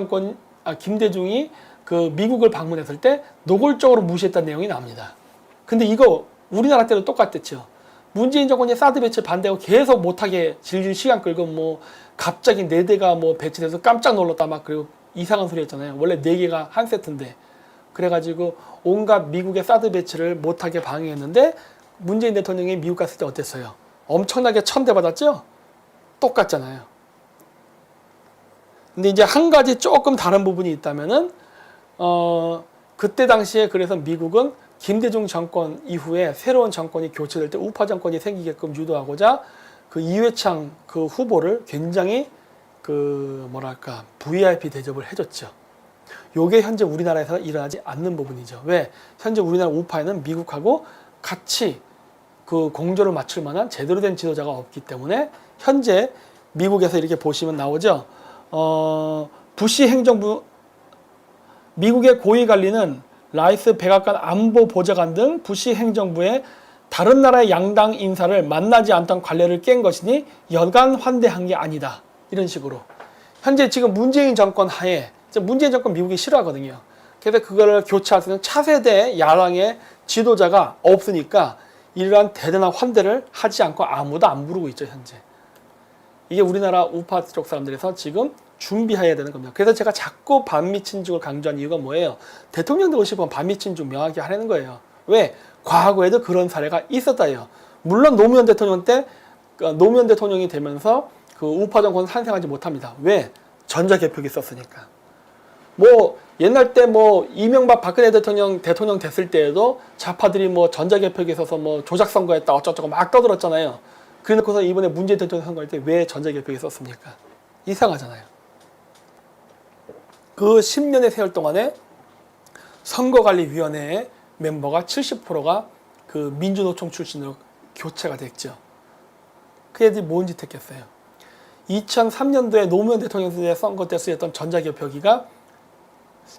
그 미국을 방문했을 때 노골적으로 무시했다는 내용이 나옵니다. 근데 이거 우리나라 때도 똑같았죠. 문재인 정권이 사드 배치 반대하고 계속 못하게 질질 시간 끌고 뭐 갑자기 4대가 뭐 배치돼서 깜짝 놀랐다 막 그리고 이상한 소리 했잖아요. 원래 4개가 한 세트인데. 그래가지고 온갖 미국의 사드 배치를 못하게 방해했는데 문재인 대통령이 미국 갔을 때 어땠어요? 엄청나게 천대받았죠? 똑같잖아요. 근데 이제 한 가지 조금 다른 부분이 있다면은 그때 당시에 그래서 미국은 김대중 정권 이후에 새로운 정권이 교체될 때 우파 정권이 생기게끔 유도하고자 그 이회창 그 후보를 굉장히 그 뭐랄까 VIP 대접을 해줬죠. 요게 현재 우리나라에서 일어나지 않는 부분이죠. 왜? 현재 우리나라 우파에는 미국하고 같이 그 공조를 맞출 만한 제대로 된 지도자가 없기 때문에 현재 미국에서 이렇게 보시면 나오죠. 부시 행정부 미국의 고위 관리는 라이스 백악관 안보보좌관 등 부시 행정부의 다른 나라의 양당 인사를 만나지 않던 관례를 깬 것이니 여간 환대한 게 아니다. 이런 식으로. 현재 지금 문재인 정권 하에 문재인 정권 미국이 싫어하거든요. 그래서 그거를 교체할 수 있는 차세대 야당의 지도자가 없으니까 이러한 대단한 환대를 하지 않고 아무도 안 부르고 있죠, 현재. 이게 우리나라 우파 쪽 사람들에서 지금 준비해야 되는 겁니다. 그래서 제가 자꾸 반미친중을 강조한 이유가 뭐예요? 대통령 되고 싶으면 반미친중 명하게 하라는 거예요. 왜? 과거에도 그런 사례가 있었다요. 물론 노무현 대통령 때 노무현 대통령이 되면서 그 우파 정권은 탄생하지 못합니다. 왜? 전자개표기 썼으니까. 뭐 옛날 때 뭐 이명박 박근혜 대통령 됐을 때에도 좌파들이 뭐 전자개표기에 있어서 뭐 조작 선거했다 어쩌고저쩌고 막 떠들었잖아요. 그래놓고서 이번에 문재인 대통령 선거할 때 왜 전자개표기 썼습니까? 이상하잖아요. 그 10년의 세월 동안에 선거관리위원회의 멤버가 70%가 그 민주노총 출신으로 교체가 됐죠. 그 애들이 뭔 짓 했겠어요. 2003년도에 노무현 대통령 선거 때 쓰였던 전자개표기가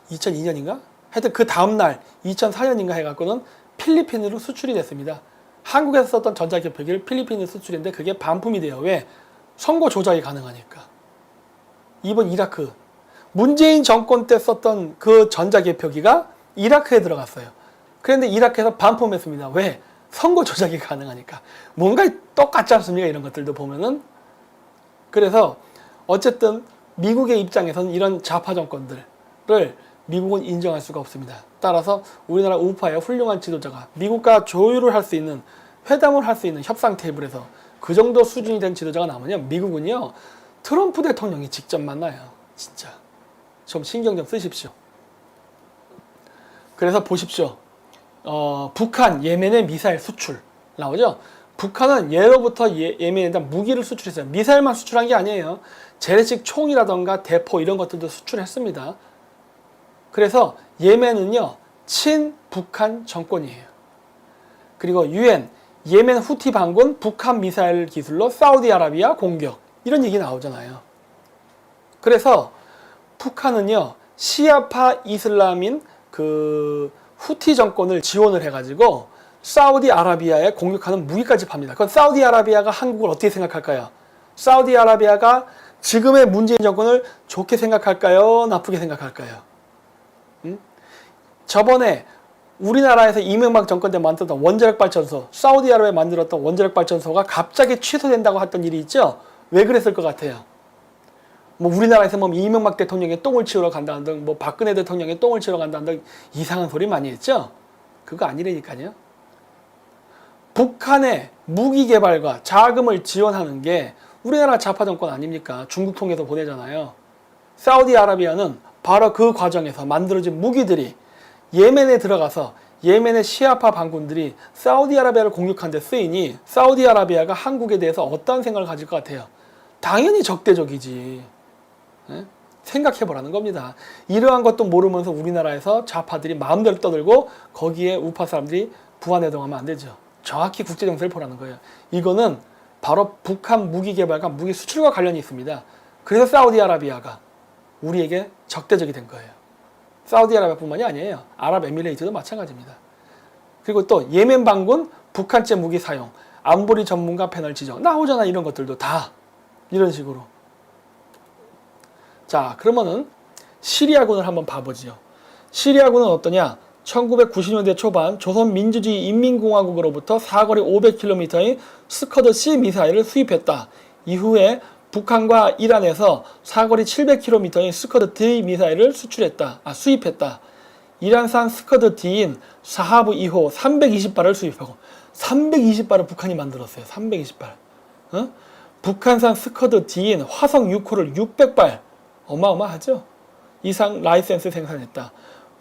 2002년인가? 하여튼 그 다음날 2004년인가 해갖고는 필리핀으로 수출이 됐습니다. 한국에서 썼던 전자개표기를 필리핀으로 수출했는데 그게 반품이 돼요. 왜? 선거 조작이 가능하니까. 이번 이라크 문재인 정권 때 썼던 그 전자개표기가 이라크에 들어갔어요. 그런데 이라크에서 반품했습니다. 왜? 선거 조작이 가능하니까. 뭔가 똑같지 않습니까? 이런 것들도 보면은. 그래서 어쨌든 미국의 입장에서는 이런 좌파 정권들을 미국은 인정할 수가 없습니다. 따라서 우리나라 우파의 훌륭한 지도자가 미국과 조율을 할 수 있는, 회담을 할 수 있는 협상 테이블에서 그 정도 수준이 된 지도자가 나오면 미국은요 트럼프 대통령이 직접 만나요. 진짜 좀 신경 좀 쓰십시오. 그래서 보십시오. 북한 예멘의 미사일 수출 나오죠. 북한은 예로부터 예멘에다 무기를 수출했어요. 미사일만 수출한 게 아니에요. 재래식 총이라던가 대포 이런 것들도 수출했습니다. 그래서 예멘은요 친북한 정권이에요. 그리고 유엔 예멘 후티 반군 북한 미사일 기술로 사우디아라비아 공격 이런 얘기 나오잖아요. 그래서 북한은요 시아파 이슬람인 그 후티 정권을 지원을 해가지고 사우디아라비아에 공격하는 무기까지 팝니다. 그럼 사우디아라비아가 한국을 어떻게 생각할까요? 사우디아라비아가 지금의 문재인 정권을 좋게 생각할까요? 나쁘게 생각할까요? 저번에 우리나라에서 이명박 정권 때 만들었던 원자력 발전소, 사우디아라비아에 만들었던 원자력 발전소가 갑자기 취소된다고 했던 일이 있죠? 왜 그랬을 것 같아요? 뭐 우리나라에서 뭐 이명박 대통령이 똥을 치우러 간다는 등, 뭐 박근혜 대통령이 똥을 치우러 간다는 등 이상한 소리 많이 했죠? 그거 아니라니까요. 북한의 무기 개발과 자금을 지원하는 게 우리나라 좌파 정권 아닙니까? 중국 통해서 보내잖아요. 사우디아라비아는 바로 그 과정에서 만들어진 무기들이 예멘에 들어가서 예멘의 시아파 반군들이 사우디아라비아를 공격한 데 쓰이니 사우디아라비아가 한국에 대해서 어떤 생각을 가질 것 같아요? 당연히 적대적이지. 네? 생각해보라는 겁니다. 이러한 것도 모르면서 우리나라에서 좌파들이 마음대로 떠들고 거기에 우파 사람들이 부안해동하면 안 되죠. 정확히 국제정세를 보라는 거예요. 이거는 바로 북한 무기 개발과 무기 수출과 관련이 있습니다. 그래서 사우디아라비아가 우리에게 적대적이 된 거예요. 사우디아라비아뿐만이 아니에요. 아랍에미레이트도 마찬가지입니다. 그리고 또 예멘 반군 북한제 무기 사용, 안보리 전문가 패널 지정 나오잖아. 이런 것들도 다 이런 식으로. 자, 그러면은 시리아군을 한번 봐보지요. 시리아군은 어떠냐? 1990년대 초반 조선민주주의 인민공화국으로부터 사거리 500km의 스커드-C 미사일을 수입했다. 이후에 북한과 이란에서 사거리 700km의 스커드-D 미사일을 수입했다. 이란산 스커드-D인 사하브 2호 320발을 수입하고 320발을 북한이 만들었어요. 320발. 어? 북한산 스커드-D인 화성 6호를 600발. 어마어마하죠? 이상 라이센스 생산했다.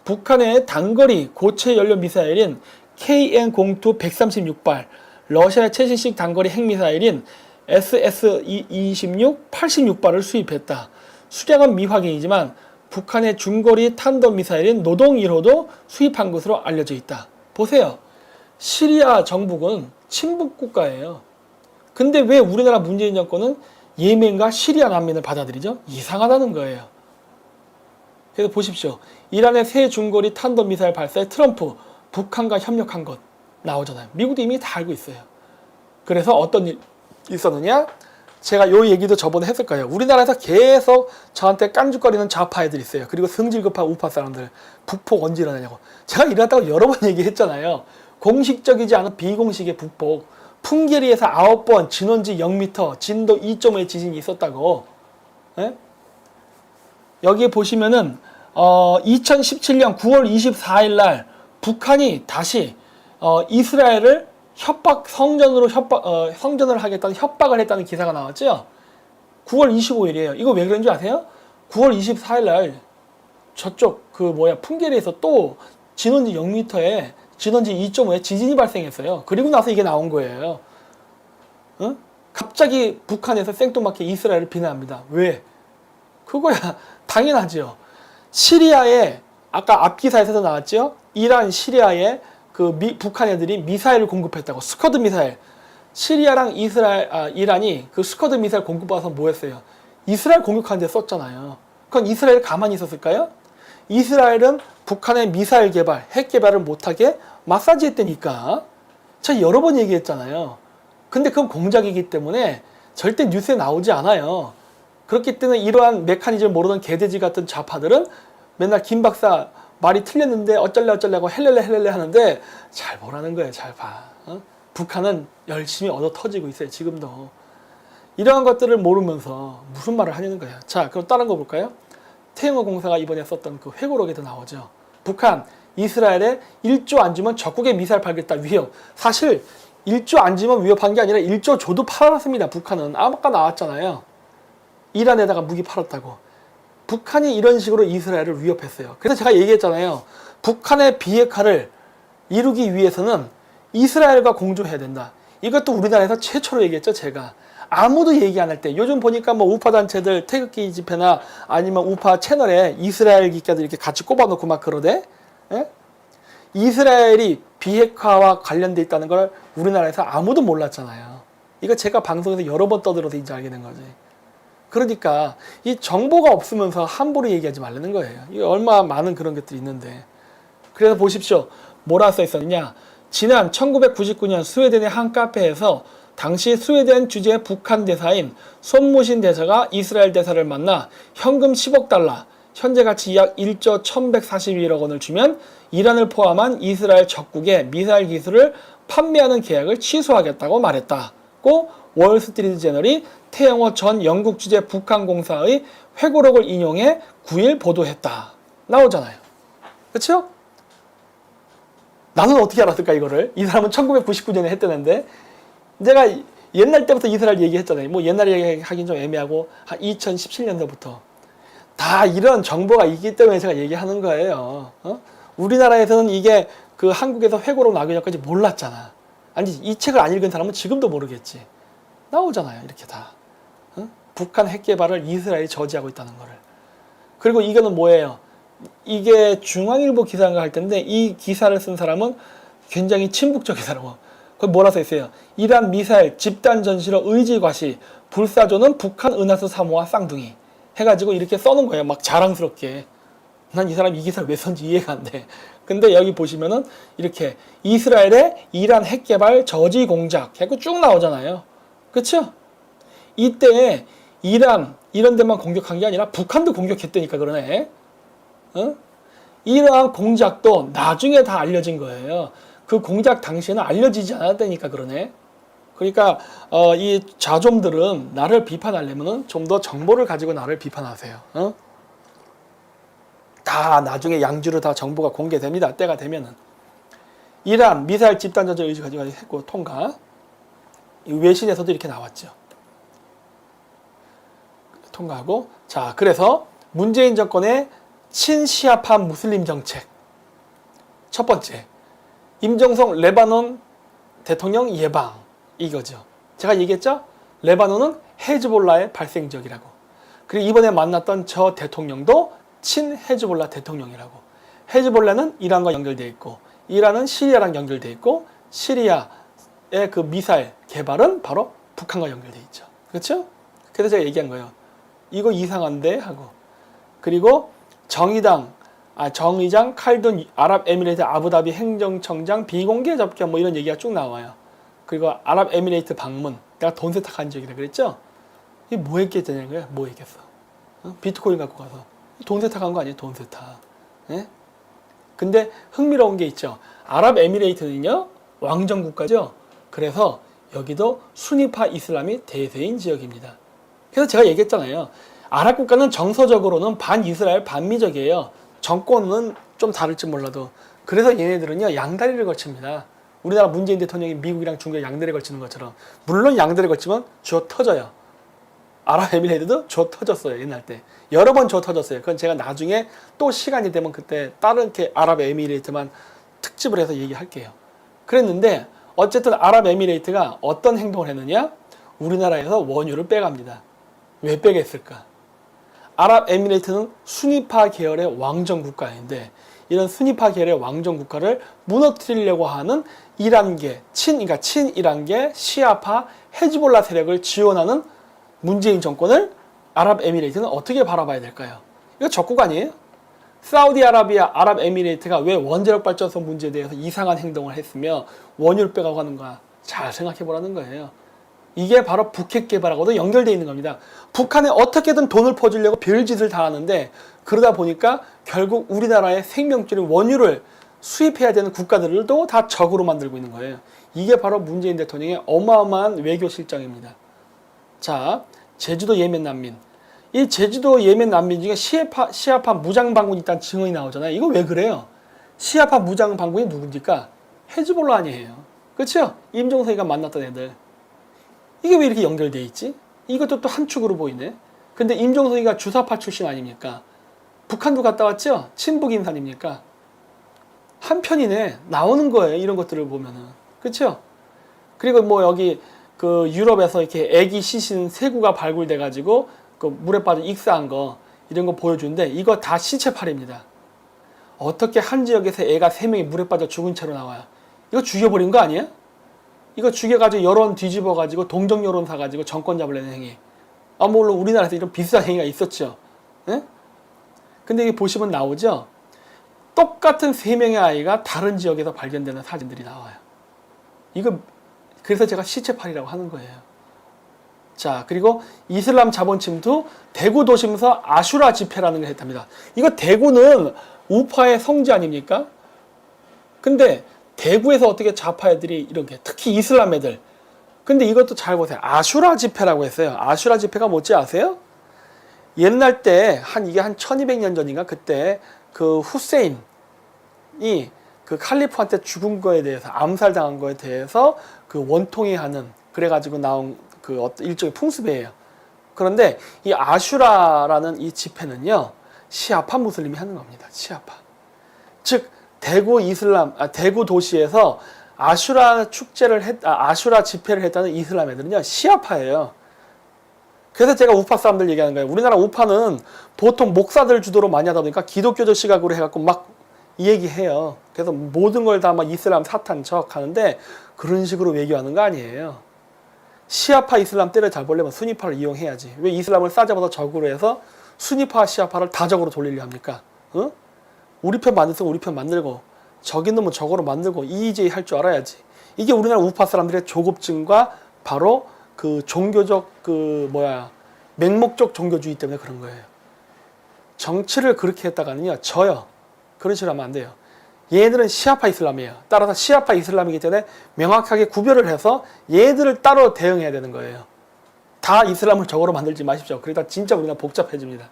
북한의 단거리 고체 연료 미사일인 KN-02 136발, 러시아의 최신식 단거리 핵미사일인 SS-26 86발을 수입했다. 수량은 미확인이지만 북한의 중거리 탄도미사일인 노동 1호도 수입한 것으로 알려져 있다. 보세요. 시리아 정부군 친북 국가예요. 근데 왜 우리나라 문재인 정권은 예멘과 시리아 난민을 받아들이죠? 이상하다는 거예요. 그래서 보십시오. 이란의 새 중거리 탄도미사일 발사에 트럼프, 북한과 협력한 것 나오잖아요. 미국도 이미 다 알고 있어요. 그래서 어떤 일 있었느냐? 제가 요 얘기도 저번에 했을 거예요. 우리나라에서 계속 저한테 깐죽거리는 좌파 애들 있어요. 그리고 성질급한 우파 사람들. 북폭 언제 일어나냐고. 제가 일어났다고 여러 번 얘기했잖아요. 공식적이지 않은 비공식의 북폭. 풍계리에서 9번 진원지 0m, 진도 2.5의 지진이 있었다고. 네? 여기에 보시면은 2017년 9월 24일 날 북한이 다시 이스라엘을 성전을 하겠다는 협박을 했다는 기사가 나왔죠. 9월 25일이에요. 이거 왜 그런지 아세요? 9월 24일 날 저쪽 풍계리에서 또 진원지 0m에 진원지 2.5에 지진이 발생했어요. 그리고 나서 이게 나온 거예요. 응? 갑자기 북한에서 생뚱맞게 이스라엘을 비난합니다. 왜? 그거야 당연하죠. 시리아에 아까 앞기사에서도 나왔죠. 이란 시리아에 북한 애들이 미사일을 공급했다고. 스커드 미사일. 시리아랑 이란이 그 스커드 미사일 공급받아서 뭐 했어요? 이스라엘 공격하는 데 썼잖아요. 그건 이스라엘 가만히 있었을까요? 이스라엘은 북한의 미사일 개발, 핵 개발을 못하게 마사지 했다니까. 제가 여러 번 얘기했잖아요. 근데 그건 공작이기 때문에 절대 뉴스에 나오지 않아요. 그렇기 때문에 이러한 메커니즘을 모르는 개돼지 같은 좌파들은 맨날 김 박사 말이 틀렸는데 어쩔래고 헬렐레 하는데 잘 보라는 거예요. 잘 봐. 북한은 열심히 얻어 터지고 있어요. 지금도. 이러한 것들을 모르면서 무슨 말을 하냐는 거예요. 자, 그럼 다른 거 볼까요? 태영호 공사가 이번에 썼던 그 회고록에도 나오죠. 북한, 이스라엘에 1조 안 주면 적국에 미사일 팔겠다 위협. 사실 1조 안 주면 위협한 게 아니라 1조 줘도 팔았습니다. 북한은. 아까 나왔잖아요. 이란에다가 무기 팔았다고. 북한이 이런 식으로 이스라엘을 위협했어요. 그래서 제가 얘기했잖아요. 북한의 비핵화를 이루기 위해서는 이스라엘과 공조해야 된다. 이것도 우리나라에서 최초로 얘기했죠. 제가. 아무도 얘기 안 할 때. 요즘 보니까 뭐 우파 단체들 태극기 집회나 아니면 우파 채널에 이스라엘 기자들 이렇게 같이 꼽아놓고 막 그러대. 예? 이스라엘이 비핵화와 관련돼 있다는 걸 우리나라에서 아무도 몰랐잖아요. 이거 제가 방송에서 여러 번 떠들어서 이제 알게 된 거지. 그러니까 이 정보가 없으면서 함부로 얘기하지 말라는 거예요. 이게 얼마나 많은 그런 것들이 있는데. 그래서 보십시오. 뭐라 써 있었느냐. 지난 1999년 스웨덴의 한 카페에서 당시 스웨덴 주재 북한 대사인 손무신 대사가 이스라엘 대사를 만나 현금 10억 달러, 현재 가치 약 1조 1141억 원을 주면 이란을 포함한 이스라엘 적국에 미사일 기술을 판매하는 계약을 취소하겠다고 말했다고 월스트리트 저널이 태영호 전 영국 주재 북한공사의 회고록을 인용해 9일 보도했다. 나오잖아요. 그렇죠? 나는 어떻게 알았을까 이거를? 이 사람은 1999년에 했다는데 내가 옛날 때부터 이스라엘 얘기했잖아요. 뭐 옛날 얘기하긴 좀 애매하고 한 2017년도부터 다 이런 정보가 있기 때문에 제가 얘기하는 거예요. 우리나라에서는 이게 그 한국에서 회고록 나오기 전까지 몰랐잖아. 아니 이 책을 안 읽은 사람은 지금도 모르겠지. 나오잖아요. 이렇게 다. 북한 핵 개발을 이스라엘이 저지하고 있다는 거를. 그리고 이거는 뭐예요? 이게 중앙일보 기사인가 할 텐데 이 기사를 쓴 사람은 굉장히 친북적인 사람이에요. 거기 뭐라 써 있어요? 이란 미사일 집단 전시로 의지 과시, 불사조는 북한 은하수 3호와 쌍둥이 해가지고 이렇게 써놓은 거예요. 막 자랑스럽게. 난 이 사람 이 기사를 왜 썼는지 이해가 안 돼. 근데 여기 보시면은 이렇게 이스라엘의 이란 핵 개발 저지 공작 해고 쭉 나오잖아요. 그쵸? 이때 이런 데만 공격한 게 아니라 북한도 공격했다니까 그러네. 이러한 공작도 나중에 다 알려진 거예요. 그 공작 당시에는 알려지지 않았다니까 그러네. 그러니까 이 자좀들은 나를 비판하려면은 좀 더 정보를 가지고 나를 비판하세요. 다 나중에 양주로 다 정보가 공개됩니다. 때가 되면은. 이란 미사일 집단 전쟁 의지 가지고 했고 통과. 외신에서도 이렇게 나왔죠. 통과하고 자 그래서 문재인 정권의 친시아파 무슬림 정책 첫 번째 임종석 레바논 대통령 예방 이거죠. 제가 얘기했죠? 레바논은 헤즈볼라의 발생 지역이라고. 그리고 이번에 만났던 저 대통령도 친 헤즈볼라 대통령이라고. 헤즈볼라는 이란과 연결되어 있고 이란은 시리아랑 연결되어 있고 시리아의 그 미사일 개발은 바로 북한과 연결되어 있죠. 그렇죠? 그래서 제가 얘기한 거예요. 이거 이상한데 하고. 그리고 정의장 칼둔 아랍에미레이트 아부다비 행정청장 비공개 접견 뭐 이런 얘기가 쭉 나와요. 그리고 아랍에미레이트 방문 내가 돈 세탁한 적이라 그랬죠? 이게 뭐 했겠다는 거야? 뭐 했겠어? 비트코인 갖고 가서 돈 세탁한 거 아니에요? 돈 세탁. 예? 근데 흥미로운 게 있죠. 아랍에미레이트는요 왕정 국가죠. 그래서 여기도 수니파 이슬람이 대세인 지역입니다. 그래서 제가 얘기했잖아요. 아랍 국가는 정서적으로는 반이스라엘 반미적이에요. 정권은 좀 다를지 몰라도. 그래서 얘네들은요 양다리를 걸칩니다. 우리나라 문재인 대통령이 미국이랑 중국에 양다리 걸치는 것처럼. 물론 양다리 걸치면 쥐어 터져요. 아랍에미레이트도 쥐어 터졌어요. 옛날 때. 여러 번 쥐어 터졌어요. 그건 제가 나중에 또 시간이 되면 그때 다른 이렇게 아랍에미레이트만 특집을 해서 얘기할게요. 그랬는데 어쨌든 아랍에미레이트가 어떤 행동을 했느냐? 우리나라에서 원유를 빼갑니다. 왜 빼겠을까? 아랍에미레이트는 수니파 계열의 왕정 국가인데 이런 수니파 계열의 왕정 국가를 무너뜨리려고 하는 이란계, 그러니까 친이란계 시아파 헤즈볼라 세력을 지원하는 문재인 정권을 아랍에미레이트는 어떻게 바라봐야 될까요? 이거 적국 아니에요? 사우디아라비아, 아랍에미레이트가 왜 원자력 발전소 문제에 대해서 이상한 행동을 했으며 원유를 빼가고 하는가 잘 생각해 보라는 거예요. 이게 바로 북핵 개발하고도 연결되어 있는 겁니다. 북한에 어떻게든 돈을 퍼주려고 별짓을 다 하는데 그러다 보니까 결국 우리나라의 생명줄인 원유를 수입해야 되는 국가들도 다 적으로 만들고 있는 거예요. 이게 바로 문재인 대통령의 어마어마한 외교 실정입니다. 자, 제주도 예멘 난민. 이 제주도 예멘 난민 중에 시아파 무장반군이 있다는 증언이 나오잖아요. 이거 왜 그래요? 시아파 무장반군이 누굽니까? 헤즈볼라 아니에요. 그렇죠? 임종석이가 만났던 애들. 이게 왜 이렇게 연결돼 있지? 이것도 또 한 축으로 보이네. 근데 임종석이가 주사파 출신 아닙니까? 북한도 갔다 왔죠? 친북 인사 아닙니까? 한편이네. 나오는 거예요. 이런 것들을 보면은. 그렇죠? 그리고 뭐 여기 그 유럽에서 이렇게 애기 시신 세구가 발굴돼가지고 그 물에 빠져 익사한 거 이런 거 보여주는데 이거 다 시체팔입니다. 어떻게 한 지역에서 애가 3명이 물에 빠져 죽은 채로 나와요? 이거 죽여버린 거 아니에요? 이거 죽여가지고 여론 뒤집어가지고 동정 여론 사가지고 정권 잡으려는 행위. 물론 우리나라에서 이런 비슷한 행위가 있었죠. 예? 근데 이게 보시면 나오죠? 똑같은 3명의 아이가 다른 지역에서 발견되는 사진들이 나와요. 이거 그래서 제가 시체팔이라고 하는 거예요. 자, 그리고 이슬람 자본침도 대구 도심에서 아슈라 집회라는 걸 했답니다. 이거 대구는 우파의 성지 아닙니까? 근데 대구에서 어떻게 좌파 애들이 이렇게, 특히 이슬람 애들. 근데 이것도 잘 보세요. 아슈라 집회라고 했어요. 아슈라 집회가 뭔지 아세요? 옛날 때 이게 한 1200년 전인가 그때 그 후세인이 그 칼리프한테 죽은 거에 대해서, 암살당한 거에 대해서 그 원통이 하는, 그래가지고 나온 그 어떤 일종의 풍습이에요. 그런데 이 아슈라라는 이 집회는요, 시아파 무슬림이 하는 겁니다. 시아파. 즉 대구 도시에서 아슈라 아슈라 집회를 했다는 이슬람 애들은요, 시아파예요. 그래서 제가 우파 사람들 얘기하는 거예요. 우리나라 우파는 보통 목사들 주도로 많이 하다 보니까 기독교적 시각으로 해갖고 막 이 얘기해요. 그래서 모든 걸 다 막 이슬람 사탄 척 하는데, 그런 식으로 외교하는 거 아니에요. 시아파 이슬람 때려잡으려면 수니파를 이용해야지. 왜 이슬람을 싸잡아서 적으로 해서 수니파 시아파를 다 적으로 돌리려 합니까? 어? 우리 편 만들면 우리 편 만들고, 적인 놈은 적으로 만들고, EJ 할 줄 알아야지. 이게 우리나라 우파 사람들의 조급증과 바로 그 종교적 맹목적 종교주의 때문에 그런 거예요. 정치를 그렇게 했다가는요, 져요. 그런 식으로 하면 안 돼요. 얘들은 시아파 이슬람이에요. 따라서 시아파 이슬람이기 때문에 명확하게 구별을 해서 얘들을 따로 대응해야 되는 거예요. 다 이슬람을 적으로 만들지 마십시오. 그러다 진짜 우리가 복잡해집니다.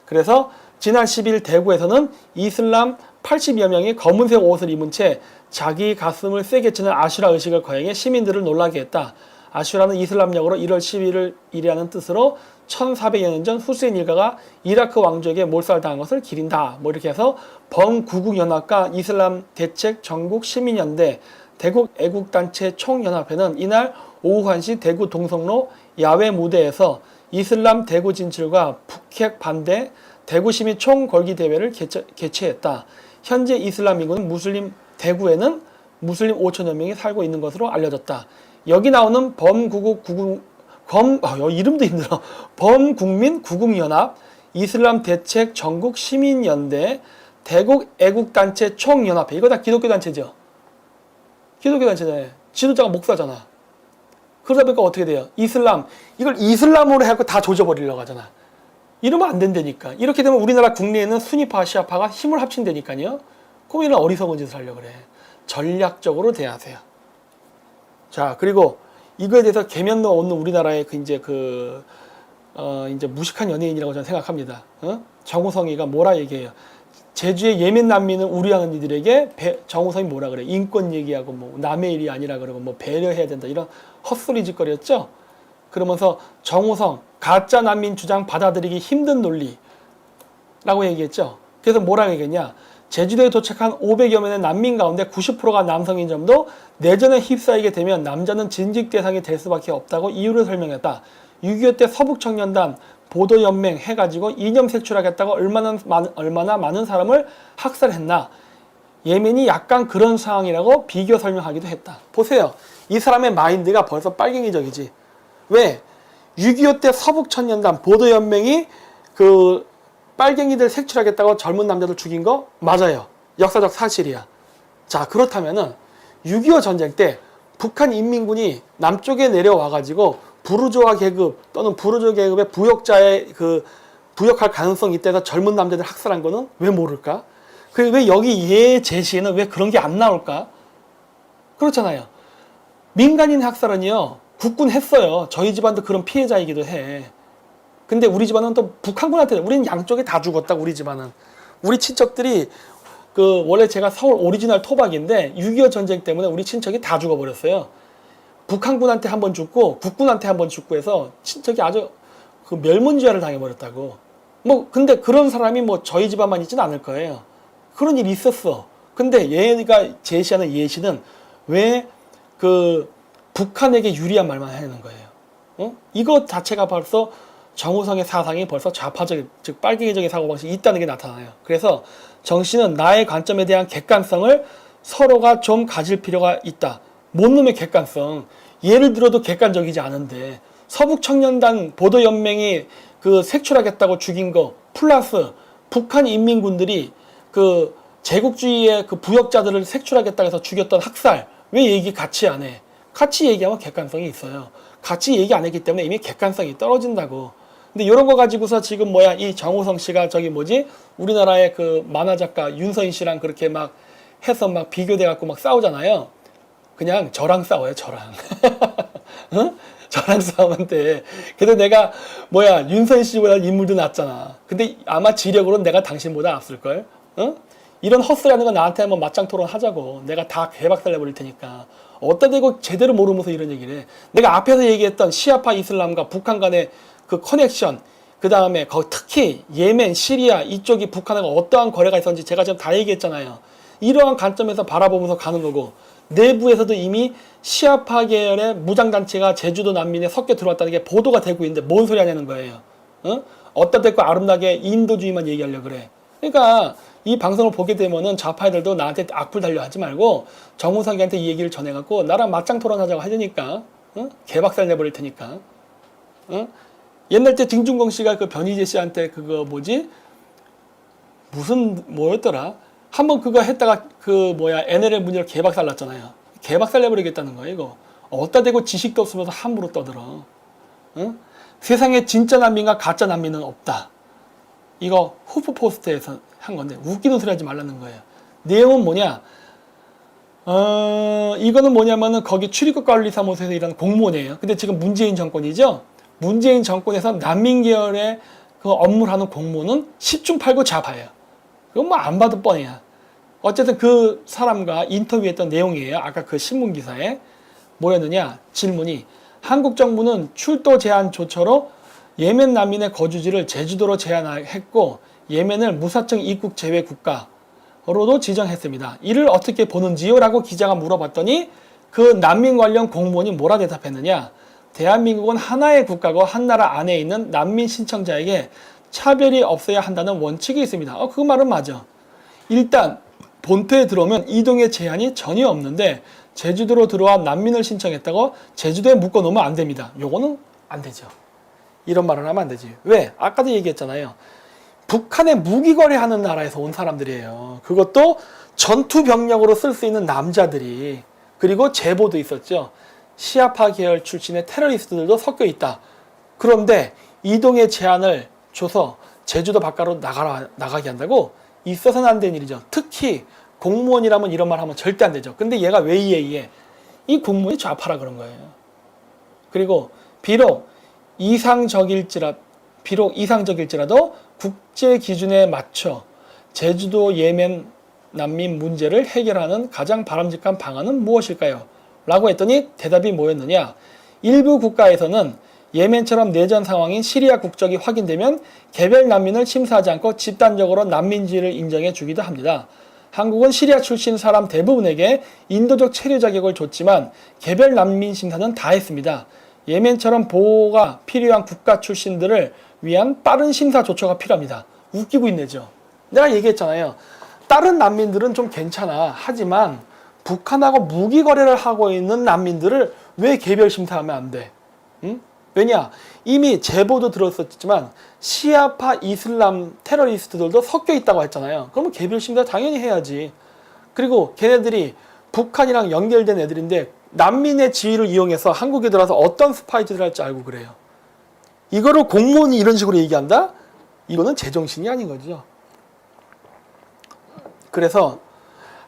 그래서 지난 10일 대구에서는 이슬람 80여 명이 검은색 옷을 입은 채 자기 가슴을 세게 치는 아슈라 의식을 거행해 시민들을 놀라게 했다. 아슈라는 이슬람력으로 1월 11일이라는 뜻으로 1400여 년 전 후세인 일가가 이라크 왕족에게 몰살당한 것을 기린다. 이렇게 해서 범구국연합과 이슬람 대책 전국 시민연대 대국 애국단체 총연합회는 이날 오후 1시 대구 동성로 야외 무대에서 이슬람 대구 진출과 북핵 반대 대구 시민 총걸기 대회를 개최했다. 현재 이슬람 인구는 대구에는 무슬림 5천여 명이 살고 있는 것으로 알려졌다. 여기 나오는 이름도 힘들어. 범국민 구국연합, 이슬람 대책 전국 시민연대, 대국 애국단체 총연합회. 이거 다 기독교 단체죠. 기독교 단체잖아요. 지도자가 목사잖아. 그러다 보니까 어떻게 돼요? 이걸 이슬람으로 해갖고 다 조져버리려고 하잖아. 이러면 안 된다니까. 이렇게 되면 우리나라 국내에는 수니파, 시아파가 힘을 합친다니까요. 그럼 이런 어리석은 짓을 하려고 그래. 전략적으로 대하세요. 자, 그리고 이거에 대해서 계면도 없는 우리나라의 이제 무식한 연예인이라고 저는 생각합니다. 정우성이가 뭐라 얘기해요? 제주의 예멘 난민을 우려하는 이들에게 정우성이 뭐라 그래? 인권 얘기하고 남의 일이 아니라 그러고 배려해야 된다. 이런 헛소리 짓거리였죠? 그러면서 정우성 가짜 난민 주장 받아들이기 힘든 논리라고 얘기했죠? 그래서 뭐라고 얘기했냐? 제주도에 도착한 500여 명의 난민 가운데 90%가 남성인 점도 내전에 휩싸이게 되면 남자는 진직 대상이 될 수밖에 없다고 이유를 설명했다. 6.25 때 서북청년단 보도연맹 해가지고 이념 색출하겠다고 얼마나 많은 사람을 학살했나. 예멘이 약간 그런 상황이라고 비교 설명하기도 했다. 보세요. 이 사람의 마인드가 벌써 빨갱이적이지. 왜? 6.25 때 서북청년단 보도연맹이 빨갱이들 색출하겠다고 젊은 남자들 죽인 거 맞아요. 역사적 사실이야. 자, 그렇다면은 6.25 전쟁 때 북한 인민군이 남쪽에 내려와가지고 부르주아 계급 또는 부르주아 계급의 부역자의 부역할 가능성이 있다해서 젊은 남자들 학살한 거는 왜 모를까? 왜 여기 얘 제시에는 왜 그런 게 안 나올까? 그렇잖아요. 민간인 학살은요, 국군 했어요. 저희 집안도 그런 피해자이기도 해. 근데 우리 집안은 또 북한군한테, 우리는 양쪽에 다 죽었다, 우리 집안은. 우리 친척들이, 원래 제가 서울 오리지널 토박인데, 6.25 전쟁 때문에 우리 친척이 다 죽어버렸어요. 북한군한테 한 번 죽고, 국군한테 한 번 죽고 해서, 친척이 아주 멸문지화를 당해버렸다고. 근데 그런 사람이 저희 집안만 있지는 않을 거예요. 그런 일이 있었어. 근데 얘가 제시하는 예시는 왜 북한에게 유리한 말만 하는 거예요. 이것 자체가 벌써 정우성의 사상이 벌써 좌파적, 즉 빨갱이적인 사고방식이 있다는 게 나타나요. 그래서 정 씨는 나의 관점에 대한 객관성을 서로가 좀 가질 필요가 있다. 뭔 놈의 객관성? 예를 들어도 객관적이지 않은데 서북청년단 보도연맹이 색출하겠다고 죽인 거 플러스 북한 인민군들이 제국주의의 부역자들을 색출하겠다고 해서 죽였던 학살, 왜 얘기 같이 안 해? 같이 얘기하면 객관성이 있어요. 같이 얘기 안 했기 때문에 이미 객관성이 떨어진다고. 근데 이런 거 가지고서 지금 뭐야, 이 정우성 씨가 저기 뭐지, 우리나라의 그 만화 작가 윤서인 씨랑 그렇게 막 해서 막 비교돼 갖고 막 싸우잖아요. 그냥 저랑 싸워요, 저랑. 응? 저랑 싸우면 돼. 그래도 내가 뭐야, 윤서인 씨보다 인물도 낫잖아. 근데 아마 지력으로는 내가 당신보다 앞설걸. 응? 이런 헛소리하는 거 나한테 한번 맞짱 토론 하자고. 내가 다 개박살 내버릴 테니까. 어디다 대고 제대로 모르면서 이런 얘기를 해. 내가 앞에서 얘기했던 시아파 이슬람과 북한 간의 그 커넥션, 그 다음에 특히 예멘, 시리아 이쪽이 북한하고 어떠한 거래가 있었는지 제가 지금 다 얘기했잖아요. 이러한 관점에서 바라보면서 가는 거고, 내부에서도 이미 시아파 계열의 무장단체가 제주도 난민에 섞여 들어왔다는 게 보도가 되고 있는데 뭔 소리 하냐는 거예요. 어? 어디다 대고 아름다게 인도주의만 얘기하려고 그래. 그러니까 이 방송을 보게 되면은 좌파애들도 나한테 악플 달려 하지 말고 정우성이한테 이 얘기를 전해갖고 나랑 맞짱 토론하자고 하려니까, 어? 개박살 내버릴 테니까. 어? 옛날 때 김준공 씨가 그 변희재 씨한테 그거 뭐지? 무슨 뭐였더라? 한번 그거 했다가 그 뭐야 NLL 문제로 개박살 났잖아요. 개박살 내버리겠다는 거예요, 이거. 어디다 대고 지식도 없으면서 함부로 떠들어. 응? 세상에 진짜 난민과 가짜 난민은 없다. 이거 후프포스트에서 한 건데 웃기는 소리 하지 말라는 거예요. 내용은 뭐냐? 이거는 뭐냐면은 거기 출입국관리사무소에서 일하는 공무원이에요. 근데 지금 문재인 정권이죠. 문재인 정권에서 난민 계열의 그 업무를 하는 공무원은 10중 8구 좌파예요. 그건 뭐 안 봐도 뻔해요. 어쨌든 그 사람과 인터뷰했던 내용이에요. 아까 그 신문기사에 뭐였느냐? 질문이 한국 정부는 출도 제한 조처로 예멘 난민의 거주지를 제주도로 제한했고 예멘을 무사증 입국 제외 국가로도 지정했습니다. 이를 어떻게 보는지요? 라고 기자가 물어봤더니 그 난민 관련 공무원이 뭐라 대답했느냐? 대한민국은 하나의 국가고 한 나라 안에 있는 난민 신청자에게 차별이 없어야 한다는 원칙이 있습니다. 그 말은 맞아. 일단 본토에 들어오면 이동의 제한이 전혀 없는데 제주도로 들어와 난민을 신청했다고 제주도에 묶어놓으면 안 됩니다. 요거는 안 되죠. 이런 말을 하면 안 되지. 왜? 아까도 얘기했잖아요. 북한에 무기 거래하는 나라에서 온 사람들이에요. 그것도 전투 병력으로 쓸 수 있는 남자들이. 그리고 제보도 있었죠. 시아파 계열 출신의 테러리스트들도 섞여 있다. 그런데 이동의 제한을 줘서 제주도 바깥으로 나가게 한다고? 있어서는 안 되는 일이죠. 특히 공무원이라면 이런 말 하면 절대 안 되죠. 근데 얘가 왜 이해? 이 공무원이 좌파라 그런 거예요. 그리고 비록 이상적일지라도 국제 기준에 맞춰 제주도 예멘 난민 문제를 해결하는 가장 바람직한 방안은 무엇일까요? 라고 했더니 대답이 뭐였느냐? 일부 국가에서는 예멘처럼 내전 상황인 시리아 국적이 확인되면 개별 난민을 심사하지 않고 집단적으로 난민지를 인정해 주기도 합니다. 한국은 시리아 출신 사람 대부분에게 인도적 체류 자격을 줬지만 개별 난민 심사는 다 했습니다. 예멘처럼 보호가 필요한 국가 출신들을 위한 빠른 심사 조처가 필요합니다. 웃기고 있네죠. 내가 얘기했잖아요. 다른 난민들은 좀 괜찮아. 하지만 북한하고 무기 거래를 하고 있는 난민들을 왜 개별 심사하면 안 돼? 응? 왜냐? 이미 제보도 들었었지만 시아파 이슬람 테러리스트들도 섞여 있다고 했잖아요. 그러면 개별 심사 당연히 해야지. 그리고 걔네들이 북한이랑 연결된 애들인데 난민의 지위를 이용해서 한국에 들어와서 어떤 스파이들을 할지 알고 그래요. 이거를 공무원이 이런 식으로 얘기한다? 이거는 제정신이 아닌 거죠. 그래서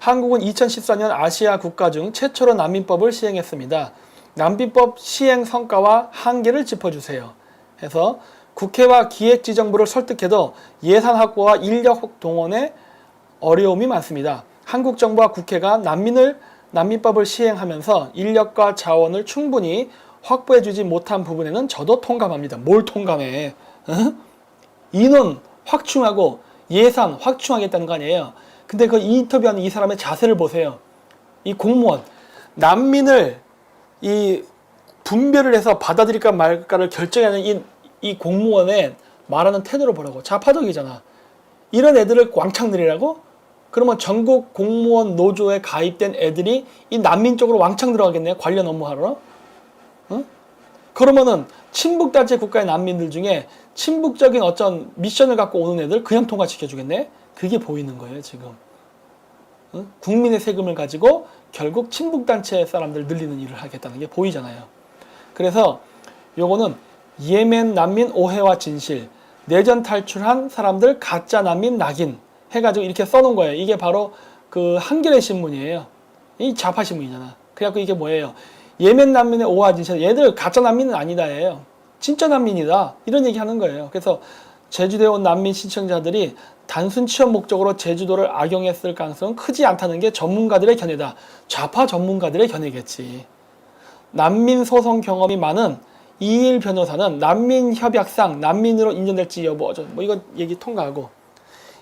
한국은 2014년 아시아 국가 중 최초로 난민법을 시행했습니다. 난민법 시행 성과와 한계를 짚어주세요. 해서 국회와 기획지정부를 설득해도 예산 확보와 인력 동원에 어려움이 많습니다. 한국 정부와 국회가 난민법을 시행하면서 인력과 자원을 충분히 확보해주지 못한 부분에는 저도 통감합니다. 뭘 통감해? 인원 확충하고 예산 확충하겠다는 거 아니에요. 근데 그 인터뷰하는 이 사람의 자세를 보세요. 이 공무원, 난민을 이 분별을 해서 받아들일까 말까를 결정하는 이 공무원의 말하는 태도를 보라고. 좌파적이잖아. 이런 애들을 왕창 늘리라고? 그러면 전국 공무원 노조에 가입된 애들이 이 난민 쪽으로 왕창 들어가겠네요. 관련 업무 하러. 응? 그러면은 친북단체 국가의 난민들 중에 친북적인 어떤 미션을 갖고 오는 애들 그냥 통과시켜주겠네? 그게 보이는 거예요, 지금. 응? 국민의 세금을 가지고 결국 친북단체 사람들 늘리는 일을 하겠다는 게 보이잖아요. 그래서 요거는 예멘 난민 오해와 진실, 내전 탈출한 사람들 가짜 난민 낙인 해가지고 이렇게 써놓은 거예요. 이게 바로 그 한겨레 신문이에요. 이 좌파 신문이잖아. 그래갖고 이게 뭐예요? 예멘 난민의 오해와 진실, 얘들 가짜 난민은 아니다예요. 진짜 난민이다. 이런 얘기 하는 거예요. 그래서 제주도에 온 난민 신청자들이 단순 취업 목적으로 제주도를 악용했을 가능성은 크지 않다는 게 전문가들의 견해다. 좌파 전문가들의 견해겠지. 난민 소송 경험이 많은 이일 변호사는 난민 협약상 난민으로 인정될지 여부 뭐 이거 얘기 통과하고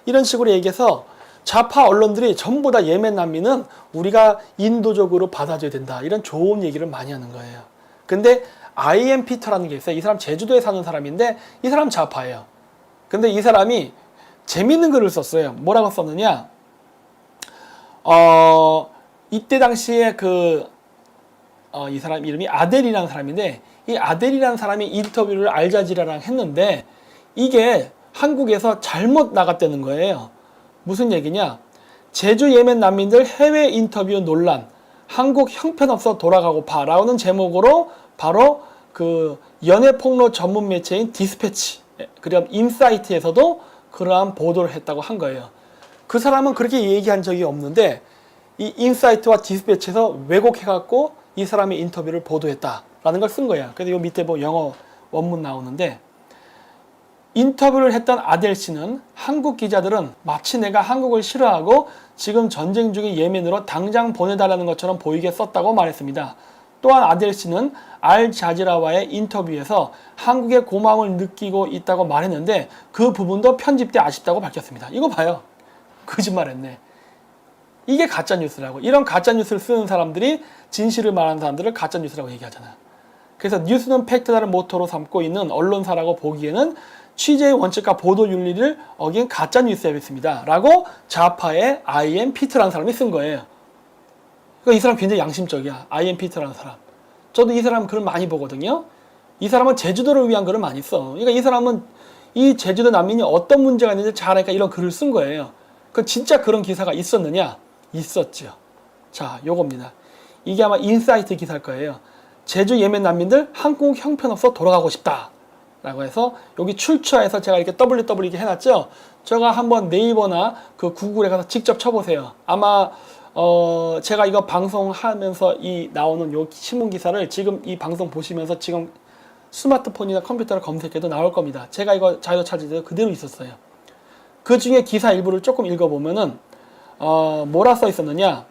이런 식으로 얘기해서 좌파 언론들이 전부 다 예멘 난민은 우리가 인도적으로 받아줘야 된다. 이런 좋은 얘기를 많이 하는 거예요. 근데 I.M. 피터라는 게 있어요. 이 사람 제주도에 사는 사람인데 이 사람 좌파예요. 근데 이 사람이 재밌는 글을 썼어요. 뭐라고 썼느냐? 이때 당시에 이 사람 이름이 아델이라는 사람인데 이 아델이라는 사람이 인터뷰를 알자지라랑 했는데 이게 한국에서 잘못 나갔다는 거예요. 무슨 얘기냐? 제주 예멘 난민들 해외 인터뷰 논란, 한국 형편없어 돌아가고 파라는 제목으로 바로 그 연애폭로 전문 매체인 디스패치, 그리고 인사이트에서도 그러한 보도를 했다고 한 거예요. 그 사람은 그렇게 얘기한 적이 없는데 이 인사이트와 디스패치에서 왜곡해갖고 이 사람의 인터뷰를 보도했다라는 걸 쓴 거예요. 그래서 이 밑에 뭐 영어 원문 나오는데 인터뷰를 했던 아델 씨는 한국 기자들은 마치 내가 한국을 싫어하고 지금 전쟁 중인 예멘으로 당장 보내달라는 것처럼 보이게 썼다고 말했습니다. 또한 아델 씨는 알자지라와의 인터뷰에서 한국의 고마움을 느끼고 있다고 말했는데 그 부분도 편집돼 아쉽다고 밝혔습니다. 이거 봐요. 거짓말했네. 이게 가짜뉴스라고. 이런 가짜뉴스를 쓰는 사람들이 진실을 말하는 사람들을 가짜뉴스라고 얘기하잖아. 그래서 뉴스는 팩트다를 모토로 삼고 있는 언론사라고 보기에는 취재의 원칙과 보도 윤리를 어긴 가짜뉴스였습니다. 라고 좌파의 I.M. 피터라는 사람이 쓴 거예요. 그러니까 이 사람 굉장히 양심적이야. I.M. 피터라는 사람. 저도 이 사람 글을 많이 보거든요. 이 사람은 제주도를 위한 글을 많이 써. 그러니까 이 사람은 이 제주도 난민이 어떤 문제가 있는지 잘 아니까 이런 글을 쓴 거예요. 그 진짜 그런 기사가 있었느냐? 있었죠. 자, 요겁니다. 이게 아마 인사이트 기사일 거예요. 제주 예멘 난민들 한국 형편없어 돌아가고 싶다. 라고 해서 여기 출처에서 제가 이렇게 www 이렇게 해놨죠. 제가 한번 네이버나 그 구글에 가서 직접 쳐보세요. 아마 제가 이거 방송하면서 이 나오는 요 신문 기사를 지금 이 방송 보시면서 지금 스마트폰이나 컴퓨터를 검색해도 나올 겁니다. 제가 이거 자료 찾을 때 그대로 있었어요. 그 중에 기사 일부를 조금 읽어보면은 뭐라 써 있었느냐?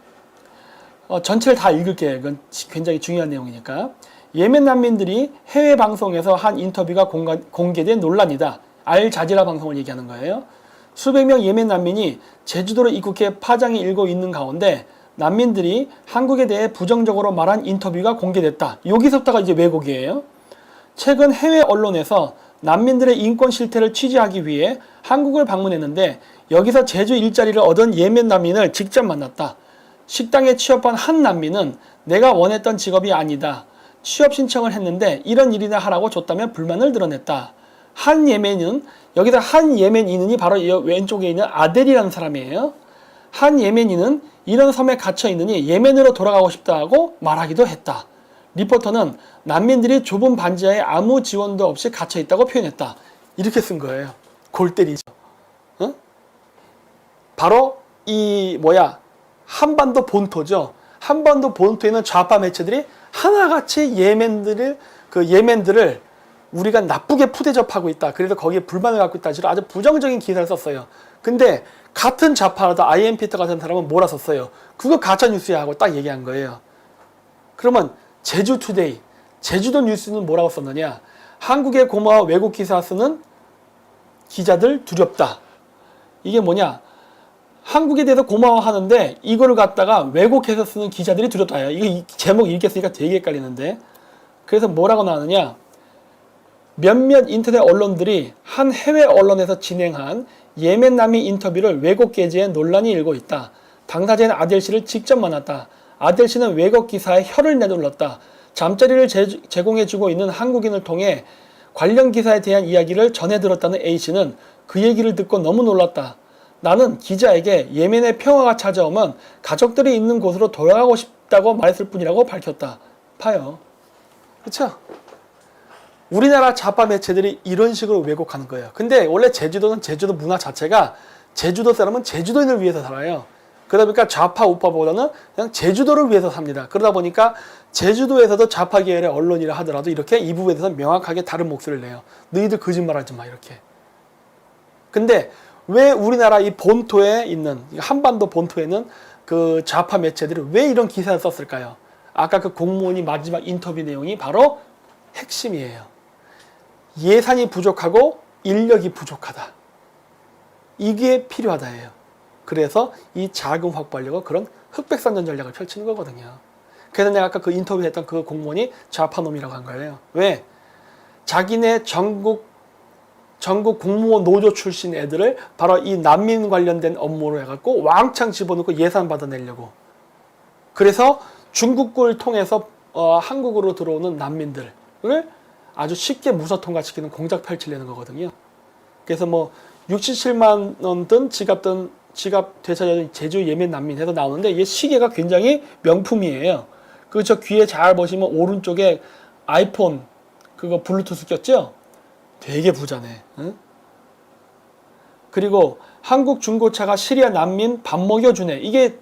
전체를 다 읽을게요. 이건 굉장히 중요한 내용이니까. 예멘 난민들이 해외 방송에서 한 인터뷰가 공개된 논란이다. 알자지라 방송을 얘기하는 거예요. 수백 명 예멘 난민이 제주도로 입국해 파장이 일고 있는 가운데 난민들이 한국에 대해 부정적으로 말한 인터뷰가 공개됐다. 여기서부터가 이제 왜곡이에요. 최근 해외 언론에서 난민들의 인권 실태를 취재하기 위해 한국을 방문했는데 여기서 제주 일자리를 얻은 예멘 난민을 직접 만났다. 식당에 취업한 한 난민은 내가 원했던 직업이 아니다. 취업 신청을 했는데 이런 일이나 하라고 줬다며 불만을 드러냈다. 한 예멘인, 여기서 한 예멘인이 바로 왼쪽에 있는 아델이라는 사람이에요. 한 예멘인은 이런 섬에 갇혀 있느니 예멘으로 돌아가고 싶다고 말하기도 했다. 리포터는 난민들이 좁은 반지하에 아무 지원도 없이 갇혀 있다고 표현했다. 이렇게 쓴 거예요. 골 때리죠. 응? 바로 한반도 본토죠. 한반도 본토에 있는 좌파 매체들이 하나같이 예멘들을 우리가 나쁘게 푸대접하고 있다. 그래서 거기에 불만을 갖고 있다. 아주 부정적인 기사를 썼어요. 근데 같은 좌파라도 I.M. 피터 같은 사람은 뭐라 썼어요? 그거 가짜뉴스야 하고 딱 얘기한 거예요. 그러면 제주투데이, 제주도 뉴스는 뭐라고 썼느냐? 한국의 고마워 외국 기사 쓰는 기자들 두렵다. 이게 뭐냐? 한국에 대해서 고마워하는데 이거를 갖다가 왜곡해서 쓰는 기자들이 두렵다. 이거 제목 읽겠으니까 되게 헷갈리는데. 그래서 뭐라고 나오느냐? 몇몇 인터넷 언론들이 한 해외 언론에서 진행한 예멘 난민 인터뷰를 왜곡 게재해 논란이 일고 있다. 당사자인 아델 씨를 직접 만났다. 아델 씨는 왜곡 기사에 혀를 내둘렀다. 잠자리를 제공해주고 있는 한국인을 통해 관련 기사에 대한 이야기를 전해 들었다는 A 씨는 그 얘기를 듣고 너무 놀랐다. 나는 기자에게 예멘의 평화가 찾아오면 가족들이 있는 곳으로 돌아가고 싶다고 말했을 뿐이라고 밝혔다. 봐요. 그쵸? 우리나라 좌파 매체들이 이런 식으로 왜곡하는 거예요. 근데 원래 제주도는 제주도 문화 자체가 제주도 사람은 제주도인을 위해서 살아요. 그러다 보니까 좌파 우파보다는 그냥 제주도를 위해서 삽니다. 그러다 보니까 제주도에서도 좌파 계열의 언론이라 하더라도 이렇게 이 부분에 대해서 명확하게 다른 목소리를 내요. 너희들 거짓말하지 마 이렇게. 근데 왜 우리나라 이 본토에 있는 한반도 본토에는 그 좌파 매체들이 왜 이런 기사를 썼을까요? 아까 그 공무원이 마지막 인터뷰 내용이 바로 핵심이에요. 예산이 부족하고 인력이 부족하다. 이게 필요하다예요. 그래서 이 자금 확보하려고 그런 흑백선전 전략을 펼치는 거거든요. 그래서 내가 아까 그 인터뷰했던 그 공무원이 좌파놈이라고 한 거예요. 왜? 자기네 전국 공무원 노조 출신 애들을 바로 이 난민 관련된 업무로 해갖고 왕창 집어넣고 예산 받아내려고. 그래서 중국을 통해서 한국으로 들어오는 난민들을 아주 쉽게 무사 통과시키는 공작 펼치려는 거거든요. 그래서 뭐 67만 원 든 지갑 되찾아진 제주 예멘 난민 해서 나오는데 이게 시계가 굉장히 명품이에요. 그 저 귀에 잘 보시면 오른쪽에 아이폰 그거 블루투스 꼈죠? 되게 부자네. 응? 그리고 한국 중고차가 시리아 난민 밥 먹여주네. 이게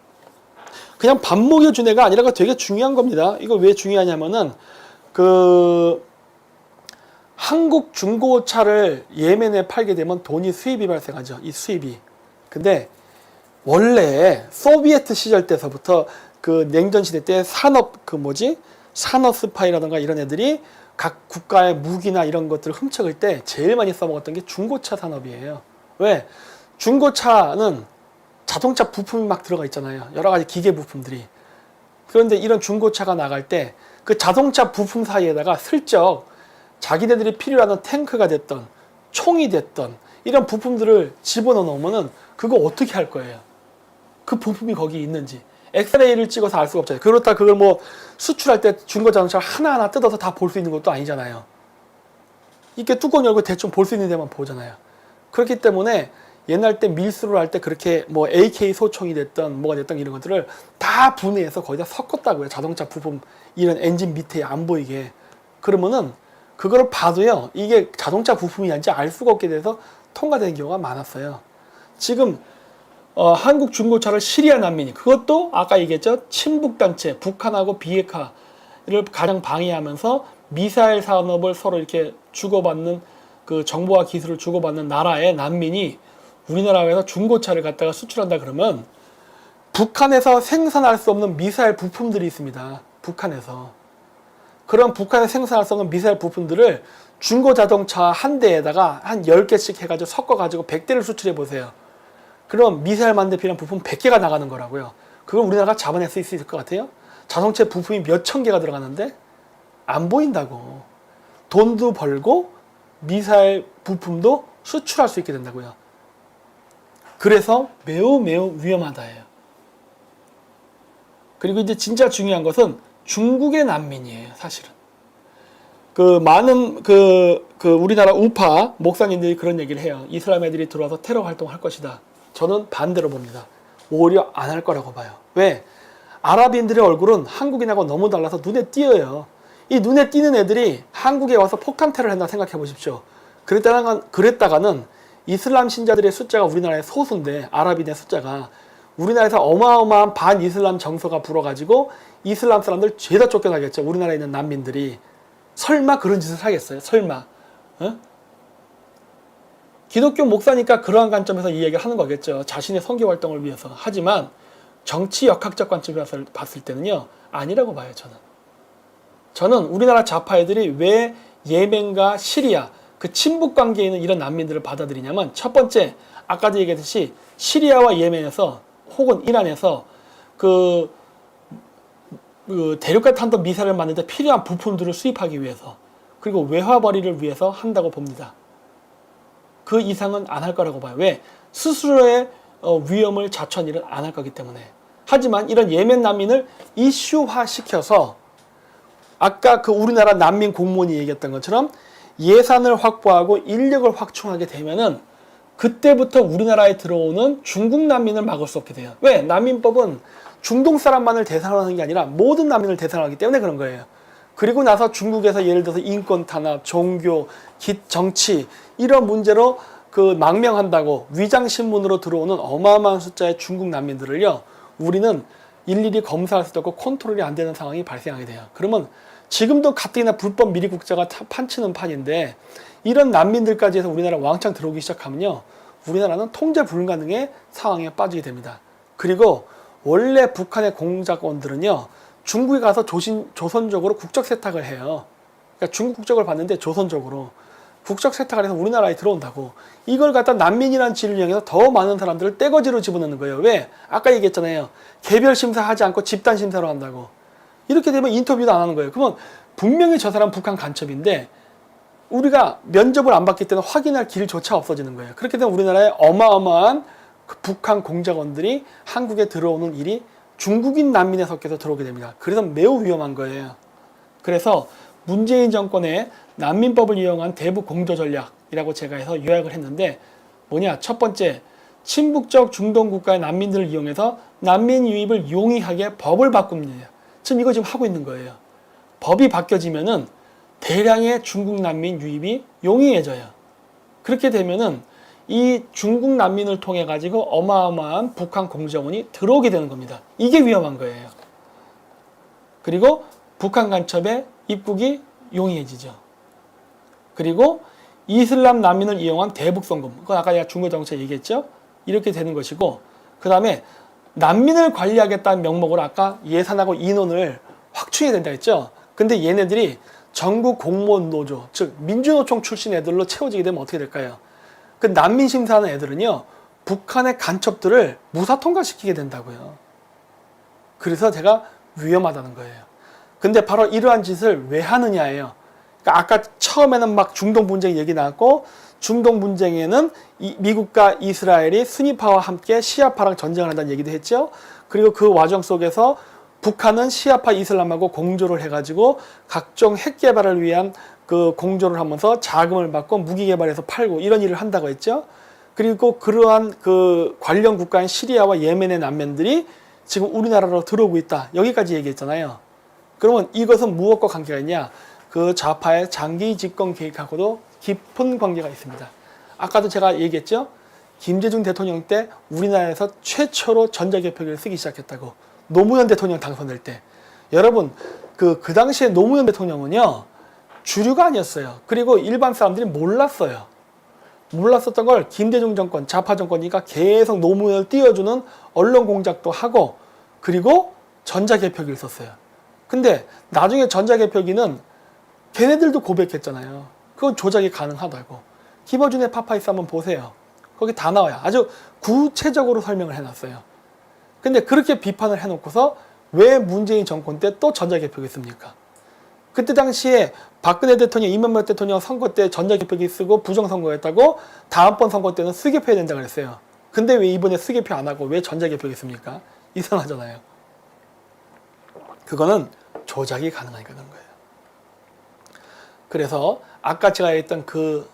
그냥 밥 먹여주네가 아니라 되게 중요한 겁니다. 이거 왜 중요하냐면은 그 한국 중고차를 예멘에 팔게 되면 돈이 수입이 발생하죠. 이 수입이. 근데 원래 소비에트 시절 때서부터 그 냉전 시대 때 산업 산업 스파이라든가 이런 애들이 각 국가의 무기나 이런 것들을 훔쳐갈 때 제일 많이 써먹었던 게 중고차 산업이에요. 왜? 중고차는 자동차 부품이 막 들어가 있잖아요. 여러 가지 기계 부품들이. 그런데 이런 중고차가 나갈 때 그 자동차 부품 사이에다가 슬쩍 자기네들이 필요로 하는 탱크가 됐던 총이 됐던 이런 부품들을 집어넣어 놓으면은 그거 어떻게 할 거예요? 그 부품이 거기 있는지 엑스레이를 찍어서 알 수가 없잖아요. 그렇다 그걸 뭐 수출할 때 중고 자동차를 하나하나 뜯어서 다 볼 수 있는 것도 아니잖아요. 이렇게 뚜껑 열고 대충 볼 수 있는 데만 보잖아요. 그렇기 때문에 옛날 때 밀수를 할 때 그렇게 뭐 AK 소총이 됐던 뭐가 됐던 이런 것들을 다 분해해서 거기다 섞었다고요. 자동차 부품 이런 엔진 밑에 안 보이게. 그러면은 그거를 봐도요. 이게 자동차 부품이 아닌지 알 수가 없게 돼서 통과되는 경우가 많았어요. 지금 한국 중고차를 시리아 난민이 그것도 아까 얘기했죠. 친북단체 북한하고 비핵화를 가장 방해하면서 미사일 산업을 서로 이렇게 주고받는 그 정보와 기술을 주고받는 나라의 난민이 우리나라에서 중고차를 갖다가 수출한다 그러면 북한에서 생산할 수 없는 미사일 부품들이 있습니다. 북한에서. 그런 북한에서 생산할 수 없는 미사일 부품들을 중고 자동차 한 대에다가 한 10개씩 해가지고 섞어가지고 100대를 수출해 보세요. 그럼 미사일 만들 필요한 부품 100개가 나가는 거라고요. 그걸 우리나라가 잡아낼 수 있을 것 같아요? 자동차 부품이 몇천 개가 들어가는데 안 보인다고. 돈도 벌고 미사일 부품도 수출할 수 있게 된다고요. 그래서 매우 위험하다예요. 그리고 이제 진짜 중요한 것은 중국의 난민이에요, 사실은. 많은 우리나라 우파 목사님들이 그런 얘기를 해요. 이슬람 애들이 들어와서 테러 활동을 할 것이다. 저는 반대로 봅니다. 오히려 안 할 거라고 봐요. 왜? 아랍인들의 얼굴은 한국인하고 너무 달라서 눈에 띄어요. 이 눈에 띄는 애들이 한국에 와서 폭탄 테러를 한다 생각해 보십시오. 그랬다가는 이슬람 신자들의 숫자가 우리나라의 소수인데 아랍인의 숫자가 우리나라에서 어마어마한 반이슬람 정서가 불어가지고 이슬람 사람들 죄다 쫓겨나겠죠. 우리나라에 있는 난민들이. 설마 그런 짓을 하겠어요? 설마. 어? 기독교 목사니까 그러한 관점에서 이 얘기를 하는 거겠죠. 자신의 선교 활동을 위해서. 하지만 정치 역학적 관점에서 봤을 때는요. 아니라고 봐요. 저는 우리나라 좌파 애들이 왜 예멘과 시리아 그 친북 관계에 있는 이런 난민들을 받아들이냐면 첫 번째 아까도 얘기했듯이 시리아와 예멘에서 혹은 이란에서 대륙간 탄도 미사일을 만드는데 필요한 부품들을 수입하기 위해서 그리고 외화벌이를 위해서 한다고 봅니다. 그 이상은 안 할 거라고 봐요. 왜? 스스로의 위험을 자초한 일은 안 할 거기 때문에. 하지만 이런 예멘 난민을 이슈화 시켜서 아까 그 우리나라 난민 공무원이 얘기했던 것처럼 예산을 확보하고 인력을 확충하게 되면은 그때부터 우리나라에 들어오는 중국 난민을 막을 수 없게 돼요. 왜? 난민법은 중동 사람만을 대상으로 하는 게 아니라 모든 난민을 대상으로 하기 때문에 그런 거예요. 그리고 나서 중국에서 예를 들어서 인권 탄압, 종교, 정치 이런 문제로 그 망명한다고 위장 신문으로 들어오는 어마어마한 숫자의 중국 난민들을요, 우리는 일일이 검사할 수도 없고 컨트롤이 안 되는 상황이 발생하게 돼요. 그러면 지금도 가뜩이나 불법 미입국자가 판치는 판인데, 이런 난민들까지 해서 우리나라 왕창 들어오기 시작하면요, 우리나라는 통제 불가능의 상황에 빠지게 됩니다. 그리고 원래 북한의 공작원들은요, 중국에 가서 조선족으로 국적 세탁을 해요. 그러니까 중국 국적을 받는데 조선족으로 국적 세탁을 해서 우리나라에 들어온다고. 이걸 갖다 난민이라는 지를 이용해서 더 많은 사람들을 떼거지로 집어넣는 거예요. 왜? 아까 얘기했잖아요. 개별 심사하지 않고 집단 심사로 한다고. 이렇게 되면 인터뷰도 안 하는 거예요. 그러면 분명히 저 사람 북한 간첩인데 우리가 면접을 안 받기 때문에 확인할 길조차 없어지는 거예요. 그렇게 되면 우리나라에 어마어마한 그 북한 공작원들이 한국에 들어오는 일이 중국인 난민에 섞여서 들어오게 됩니다. 그래서 매우 위험한 거예요. 그래서 문재인 정권의 난민법을 이용한 대북 공조 전략이라고 제가 해서 요약을 했는데, 뭐냐? 첫 번째, 친북적 중동 국가의 난민들을 이용해서 난민 유입을 용이하게 법을 바꿉니다. 지금 이거 지금 하고 있는 거예요. 법이 바뀌어지면은 대량의 중국 난민 유입이 용이해져요. 그렇게 되면은 이 중국 난민을 통해 가지고 어마어마한 북한 공작원이 들어오게 되는 겁니다. 이게 위험한 거예요. 그리고 북한 간첩의 입국이 용이해지죠. 그리고 이슬람 난민을 이용한 대북송금, 그건 아까 제가 중거정책 얘기했죠. 이렇게 되는 것이고, 그 다음에 난민을 관리하겠다는 명목으로 아까 예산하고 인원을 확충해야 된다 했죠. 근데 얘네들이 전국 공무원 노조, 즉 민주노총 출신 애들로 채워지게 되면 어떻게 될까요? 그 난민 심사하는 애들은요, 북한의 간첩들을 무사 통과시키게 된다고요. 그래서 제가 위험하다는 거예요. 근데 바로 이러한 짓을 왜 하느냐예요. 그러니까 아까 처음에는 막 중동 분쟁 얘기 나왔고, 중동 분쟁에는 미국과 이스라엘이 순위파와 함께 시아파랑 전쟁을 한다는 얘기도 했죠. 그리고 그 과정 속에서 북한은 시아파 이슬람하고 공조를 해가지고 각종 핵 개발을 위한 그 공조를 하면서 자금을 받고 무기 개발해서 팔고 이런 일을 한다고 했죠. 그리고 그러한 그 관련 국가인 시리아와 예멘의 난민들이 지금 우리나라로 들어오고 있다. 여기까지 얘기했잖아요. 그러면 이것은 무엇과 관계가 있냐? 그 좌파의 장기 집권 계획하고도 깊은 관계가 있습니다. 아까도 제가 얘기했죠. 김대중 대통령 때 우리나라에서 최초로 전자개표기를 쓰기 시작했다고. 노무현 대통령 당선될 때. 여러분, 그 당시에 노무현 대통령은요, 주류가 아니었어요. 그리고 일반 사람들이 몰랐어요. 몰랐었던 걸 김대중 정권, 좌파 정권이니까 계속 노무현을 띄워주는 언론 공작도 하고, 그리고 전자개표기를 썼어요. 근데 나중에 전자개표기는 걔네들도 고백했잖아요. 그건 조작이 가능하다고. 김어준의 파파이스 한번 보세요. 거기 다 나와요. 아주 구체적으로 설명을 해놨어요. 근데 그렇게 비판을 해놓고서 왜 문재인 정권 때 또 전자개표기 씁니까? 그때 당시에 박근혜 대통령, 이명박 대통령 선거 때 전자개표기 쓰고 부정선거했다고 다음번 선거 때는 수개표해야 된다고 그랬어요. 근데 왜 이번에 수개표 안 하고 왜 전자개표기 씁니까? 이상하잖아요. 그거는 조작이 가능하니까 그런 거예요. 그래서 아까 제가 했던 그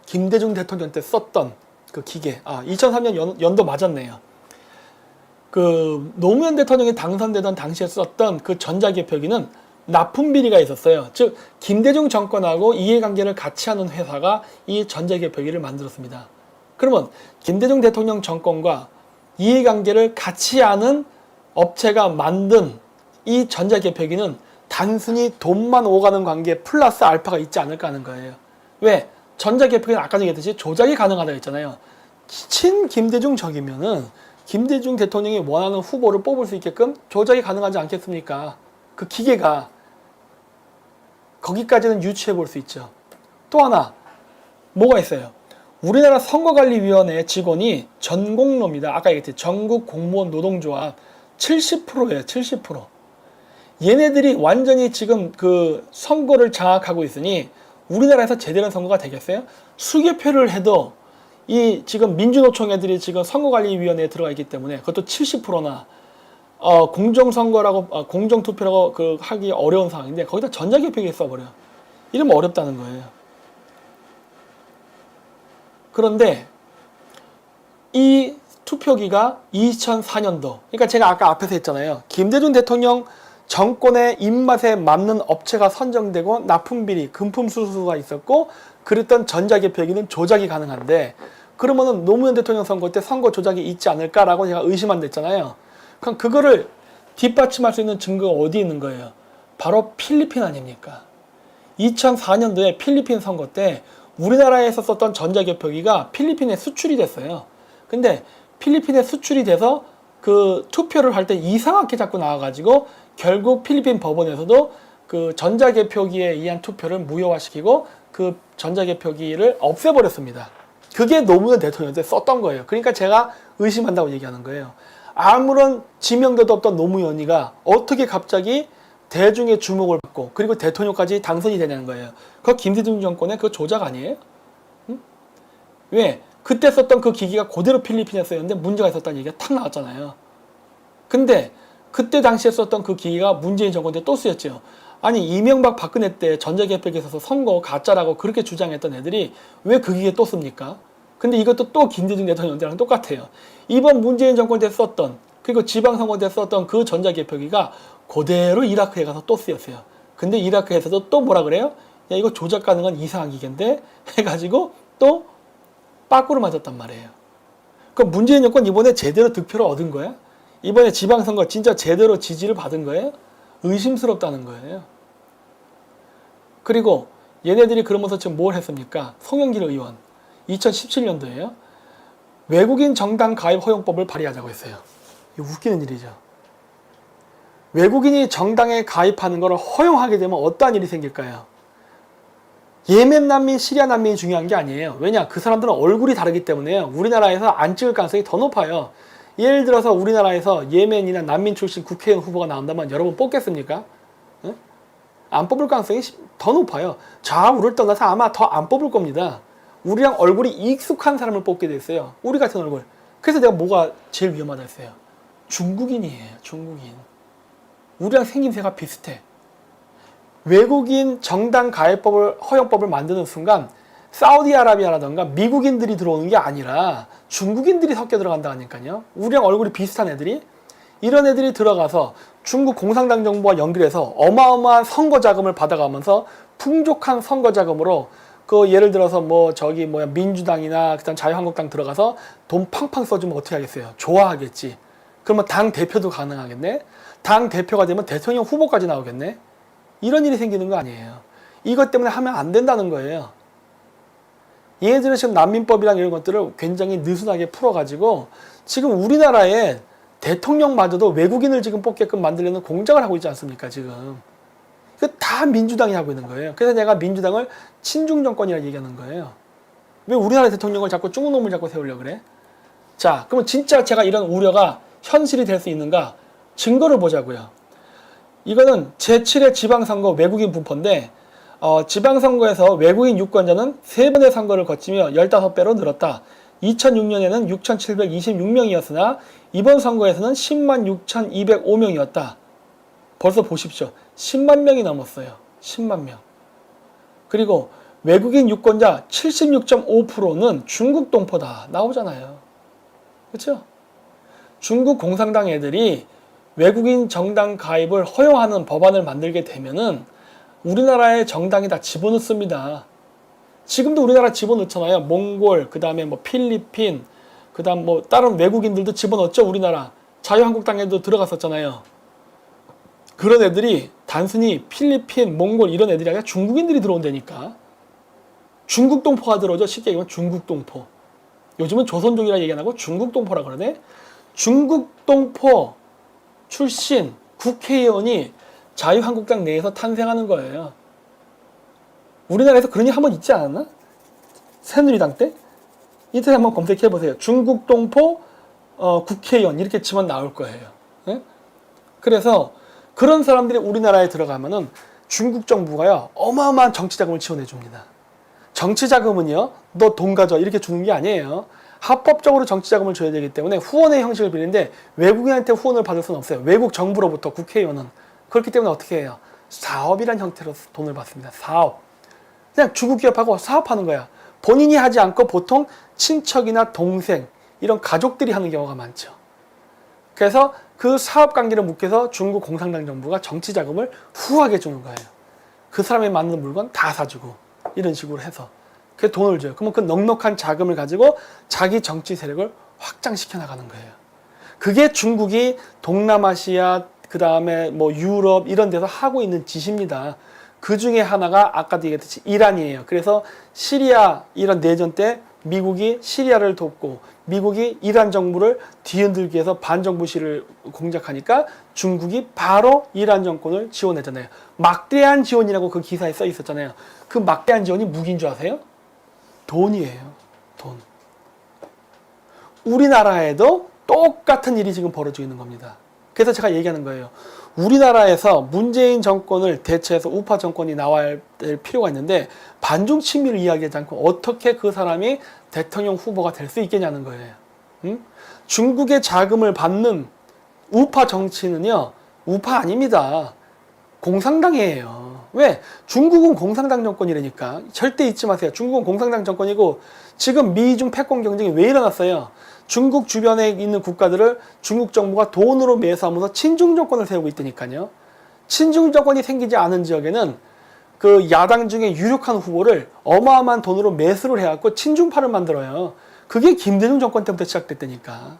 김대중 대통령 때 썼던 그 기계, 2003년 연도 맞았네요. 그 노무현 대통령이 당선되던 당시에 썼던 그 전자개표기는 납품 비리가 있었어요. 즉 김대중 정권하고 이해관계를 같이 하는 회사가 이 전자개표기를 만들었습니다. 그러면 김대중 대통령 정권과 이해관계를 같이 하는 업체가 만든 이 전자개표기는 단순히 돈만 오가는 관계 플러스 알파가 있지 않을까 하는 거예요. 왜? 전자개표기는 아까 얘기했듯이 조작이 가능하다고 했잖아요. 친 김대중적이면은 김대중 대통령이 원하는 후보를 뽑을 수 있게끔 조작이 가능하지 않겠습니까? 그 기계가 거기까지는 유추해 볼 수 있죠. 또 하나 뭐가 있어요? 우리나라 선거관리위원회 직원이 전공로입니다. 아까 얘기했듯이 전국 공무원 노동조합 70%예요. 70%. 얘네들이 완전히 지금 그 선거를 장악하고 있으니 우리나라에서 제대로 된 선거가 되겠어요? 수개표를 해도 이 지금 민주노총 애들이 지금 선거관리위원회에 들어가 있기 때문에 그것도 70%나 공정선거라고 공정투표라고 그 하기 어려운 상황인데 거기다 전자개표기 써버려. 이러면 어렵다는 거예요. 그런데 이 투표기가 2004년도, 그러니까 제가 아까 앞에서 했잖아요. 김대중 대통령 정권의 입맛에 맞는 업체가 선정되고 납품비리, 금품 수수가 있었고 그랬던 전자개표기는 조작이 가능한데 그러면은 노무현 대통령 선거 때 선거 조작이 있지 않을까라고 제가 의심한다 했잖아요. 그럼 그거를 뒷받침할 수 있는 증거가 어디 있는 거예요? 바로 필리핀 아닙니까? 2004년도에 필리핀 선거 때 우리나라에서 썼던 전자개표기가 필리핀에 수출이 됐어요. 근데 필리핀에 수출이 돼서 그 투표를 할 때 이상하게 자꾸 나와가지고 결국 필리핀 법원에서도 그 전자개표기에 의한 투표를 무효화시키고 그 전자개표기를 없애버렸습니다. 그게 노무현 대통령 때 썼던 거예요. 그러니까 제가 의심한다고 얘기하는 거예요. 아무런 지명도도 없던 노무현이가 어떻게 갑자기 대중의 주목을 받고 그리고 대통령까지 당선이 되냐는 거예요. 그거 김대중 정권의 그 조작 아니에요? 응? 왜? 그때 썼던 그 기기가 그대로 필리핀에 쓰였는데 문제가 있었다는 얘기가 탁 나왔잖아요. 근데 그때 당시에 썼던 그 기기가 문재인 정권 때 또 쓰였죠. 아니 이명박 박근혜 때 전자개표기에 있어서 선거 가짜라고 그렇게 주장했던 애들이 왜 그 기기에 또 씁니까? 근데 이것도 또 김대중 대통령 때랑 똑같아요. 이번 문재인 정권 때 썼던 그리고 지방선거 때 썼던 그 전자개표기가 그대로 이라크에 가서 또 쓰였어요. 근데 이라크에서도 또 뭐라 그래요? 야 이거 조작 가능한 이상한 기계인데 해가지고 또 빠꾸로 맞았단 말이에요. 그럼 문재인 정권 이번에 제대로 득표를 얻은 거야? 이번에 지방선거 진짜 제대로 지지를 받은 거예요? 의심스럽다는 거예요. 그리고 얘네들이 그러면서 지금 뭘 했습니까? 송영길 의원 2017년도에요. 외국인 정당 가입 허용법을 발의하자고 했어요. 이거 웃기는 일이죠. 외국인이 정당에 가입하는 것을 허용하게 되면 어떠한 일이 생길까요? 예멘 난민, 시리아 난민이 중요한 게 아니에요. 왜냐? 그 사람들은 얼굴이 다르기 때문에요. 우리나라에서 안 찍을 가능성이 더 높아요. 예를 들어서 우리나라에서 예멘이나 난민 출신 국회의원 후보가 나온다면 여러분 뽑겠습니까? 응? 안 뽑을 가능성이 더 높아요. 좌우를 떠나서 아마 더 안 뽑을 겁니다. 우리랑 얼굴이 익숙한 사람을 뽑게 됐어요. 우리 같은 얼굴. 그래서 내가 뭐가 제일 위험하다 했어요. 중국인이에요. 중국인. 우리랑 생김새가 비슷해. 외국인 정당 가입법을 허용법을 만드는 순간 사우디아라비아라던가 미국인들이 들어오는 게 아니라 중국인들이 섞여 들어간다니까요. 우리랑 얼굴이 비슷한 애들이 이런 애들이 들어가서 중국 공산당 정부와 연결해서 어마어마한 선거 자금을 받아가면서 풍족한 선거 자금으로 그 예를 들어서 뭐 저기 뭐야 민주당이나 그다음 자유한국당 들어가서 돈 팡팡 써주면 어떻게 하겠어요? 좋아하겠지. 그러면 당 대표도 가능하겠네. 당 대표가 되면 대통령 후보까지 나오겠네. 이런 일이 생기는 거 아니에요. 이것 때문에 하면 안 된다는 거예요. 얘네들은 지금 난민법이랑 이런 것들을 굉장히 느슨하게 풀어가지고 지금 우리나라에 대통령마저도 외국인을 지금 뽑게끔 만들려는 공작을 하고 있지 않습니까, 지금. 이거 다 민주당이 하고 있는 거예요. 그래서 내가 민주당을 친중 정권이라고 얘기하는 거예요. 왜 우리나라 대통령을 자꾸 중국 놈을 자꾸 세우려고 그래? 자, 그러면 진짜 제가 이런 우려가 현실이 될 수 있는가? 증거를 보자고요. 이거는 제7회 지방선거 외국인 분포인데 지방선거에서 외국인 유권자는 3번의 선거를 거치며 15배로 늘었다. 2006년에는 6,726명이었으나 이번 선거에서는 106,205명이었다. 벌써 보십시오. 10만 명이 넘었어요. 10만 명. 그리고 외국인 유권자 76.5%는 중국 동포다. 나오잖아요. 그렇죠? 중국 공산당 애들이 외국인 정당 가입을 허용하는 법안을 만들게 되면은 우리나라의 정당이 다 집어넣습니다. 지금도 우리나라 집어넣잖아요. 몽골, 그 다음에 뭐 필리핀, 그 다음 뭐 다른 외국인들도 집어넣었죠. 우리나라. 자유한국당에도 들어갔었잖아요. 그런 애들이 단순히 필리핀, 몽골 이런 애들이 아니라 중국인들이 들어온다니까. 중국 동포가 들어오죠. 쉽게 얘기하면 중국 동포. 요즘은 조선족이라 얘기 안 하고 중국 동포라 그러네. 중국 동포 출신 국회의원이 자유한국당 내에서 탄생하는 거예요. 우리나라에서 그런 일 한 번 있지 않았나? 새누리당 때? 인터넷 한번 검색해 보세요. 중국 동포 국회의원 이렇게 치면 나올 거예요. 네? 그래서 그런 사람들이 우리나라에 들어가면은 중국 정부가요 어마어마한 정치 자금을 지원해 줍니다. 정치 자금은요 너 돈 가져 이렇게 주는 게 아니에요. 합법적으로 정치 자금을 줘야 되기 때문에 후원의 형식을 빌리는데 외국인한테 후원을 받을 수는 없어요. 외국 정부로부터 국회의원은. 그렇기 때문에 어떻게 해요? 사업이란 형태로 돈을 받습니다. 사업. 그냥 중국 기업하고 사업하는 거야. 본인이 하지 않고 보통 친척이나 동생 이런 가족들이 하는 경우가 많죠. 그래서 그 사업 관계를 묵혀서 중국 공산당 정부가 정치 자금을 후하게 주는 거예요. 그 사람이 만든 물건 다 사주고 이런 식으로 해서 그 돈을 줘요. 그러면 그 넉넉한 자금을 가지고 자기 정치 세력을 확장시켜 나가는 거예요. 그게 중국이 동남아시아 그 다음에 뭐 유럽 이런 데서 하고 있는 짓입니다. 그 중에 하나가 아까도 얘기했듯이 이란이에요. 그래서 시리아 이런 내전 때 미국이 시리아를 돕고 미국이 이란 정부를 뒤흔들기 위해서 반정부 시를 공작하니까 중국이 바로 이란 정권을 지원했잖아요. 막대한 지원이라고 그 기사에 써 있었잖아요. 그 막대한 지원이 무기인 줄 아세요? 돈이에요. 돈. 우리나라에도 똑같은 일이 지금 벌어지고 있는 겁니다. 그래서 제가 얘기하는 거예요. 우리나라에서 문재인 정권을 대체해서 우파 정권이 나와야 될 필요가 있는데 반중 친미를 이야기하지 않고 어떻게 그 사람이 대통령 후보가 될 수 있겠냐는 거예요. 응? 중국의 자금을 받는 우파 정치는요. 우파 아닙니다. 공산당이에요. 왜? 중국은 공산당 정권이라니까. 절대 잊지 마세요. 중국은 공산당 정권이고 지금 미중 패권 경쟁이 왜 일어났어요? 중국 주변에 있는 국가들을 중국 정부가 돈으로 매수하면서 친중 정권을 세우고 있다니까요. 친중 정권이 생기지 않은 지역에는 그 야당 중에 유력한 후보를 어마어마한 돈으로 매수를 해갖고 친중파를 만들어요. 그게 김대중 정권 때부터 시작됐다니까.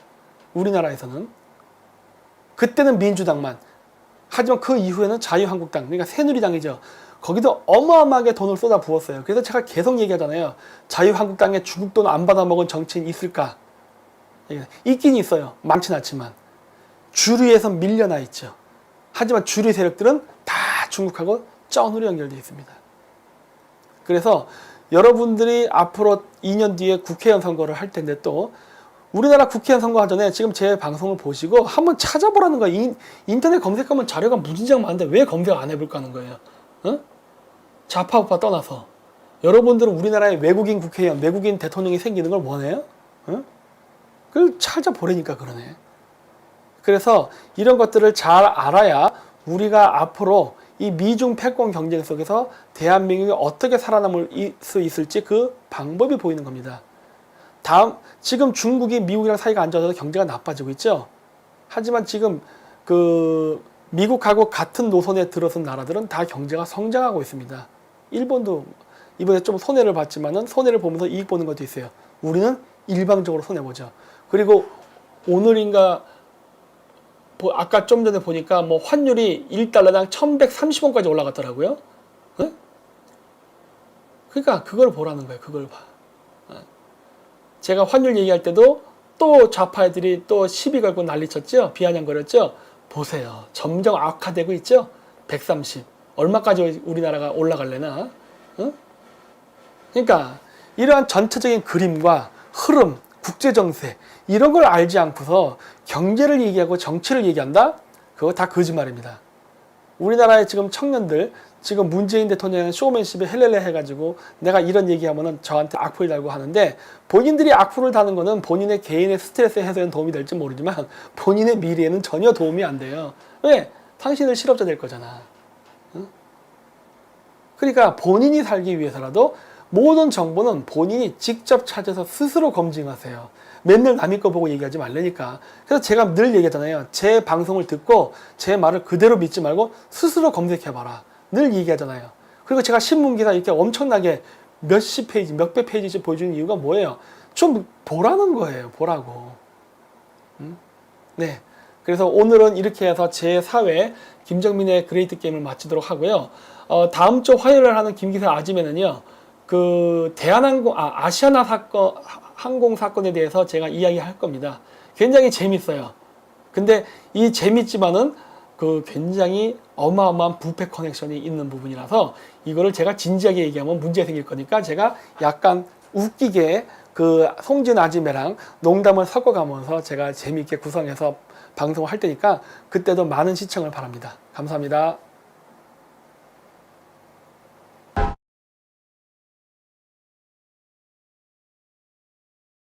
우리나라에서는. 그때는 민주당만. 하지만 그 이후에는 자유한국당, 그러니까 새누리당이죠. 거기도 어마어마하게 돈을 쏟아 부었어요. 그래서 제가 계속 얘기하잖아요. 자유한국당에 중국 돈 안 받아먹은 정치인 있을까? 있긴 있어요. 많진 않지만. 주류에서 밀려나 있죠. 하지만 주류 세력들은 다 중국하고 쩐으로 연결되어 있습니다. 그래서 여러분들이 앞으로 2년 뒤에 국회의원 선거를 할 텐데 또 우리나라 국회의원 선거 전에 지금 제 방송을 보시고 한번 찾아보라는 거예요. 인터넷 검색하면 자료가 무진장 많은데 왜 검색 안 해볼까 하는 거예요. 어? 좌파 우파 떠나서 여러분들은 우리나라에 외국인 국회의원, 외국인 대통령이 생기는 걸 원해요? 어? 그걸 찾아보라니까 그러네. 그래서 이런 것들을 잘 알아야 우리가 앞으로 이 미중 패권 경쟁 속에서 대한민국이 어떻게 살아남을 수 있을지 그 방법이 보이는 겁니다. 지금 중국이 미국이랑 사이가 안 좋아져서 경제가 나빠지고 있죠. 하지만 지금 그 미국하고 같은 노선에 들어선 나라들은 다 경제가 성장하고 있습니다. 일본도 이번에 좀 손해를 봤지만은 손해를 보면서 이익 보는 것도 있어요. 우리는 일방적으로 손해보죠. 그리고 오늘인가 아까 좀 전에 보니까 뭐 환율이 1달러당 1130원까지 올라갔더라고요. 네? 그러니까 그걸 보라는 거예요. 그걸 봐. 제가 환율 얘기할 때도 또 좌파 애들이 또 시비 걸고 난리쳤죠. 비아냥거렸죠. 보세요. 점점 악화되고 있죠. 130. 얼마까지 우리나라가 올라갈래나. 어? 그러니까 이러한 전체적인 그림과 흐름, 국제정세 이런 걸 알지 않고서 경제를 얘기하고 정치를 얘기한다? 그거 다 거짓말입니다. 우리나라의 지금 청년들 지금 문재인 대통령은 쇼맨십에 헬렐레 해가지고 내가 이런 얘기하면은 저한테 악플 달고 하는데 본인들이 악플을 다는 거는 본인의 개인의 스트레스 해소에는 도움이 될지 모르지만 본인의 미래에는 전혀 도움이 안 돼요. 왜? 당신은 실업자 될 거잖아. 응? 그러니까 본인이 살기 위해서라도 모든 정보는 본인이 직접 찾아서 스스로 검증하세요. 맨날 남의 거 보고 얘기하지 말라니까. 그래서 제가 늘 얘기하잖아요. 제 방송을 듣고 제 말을 그대로 믿지 말고 스스로 검색해봐라. 늘 얘기하잖아요. 그리고 제가 신문기사 이렇게 엄청나게 몇십 페이지, 몇백 페이지씩 보여주는 이유가 뭐예요? 좀 보라는 거예요. 보라고. 네. 그래서 오늘은 이렇게 해서 제4회 김정민의 그레이트 게임을 마치도록 하고요. 다음 주 화요일에 하는 김기사 아침에는요. 그 아시아나 사건, 항공 사건에 대해서 제가 이야기할 겁니다. 굉장히 재밌어요. 근데 이 재밌지만은 그 굉장히 어마어마한 부패 커넥션이 있는 부분이라서 이거를 제가 진지하게 얘기하면 문제 생길 거니까 제가 약간 웃기게 그 송진 아지매랑 농담을 섞어가면서 제가 재미있게 구성해서 방송을 할 테니까 그때도 많은 시청을 바랍니다. 감사합니다.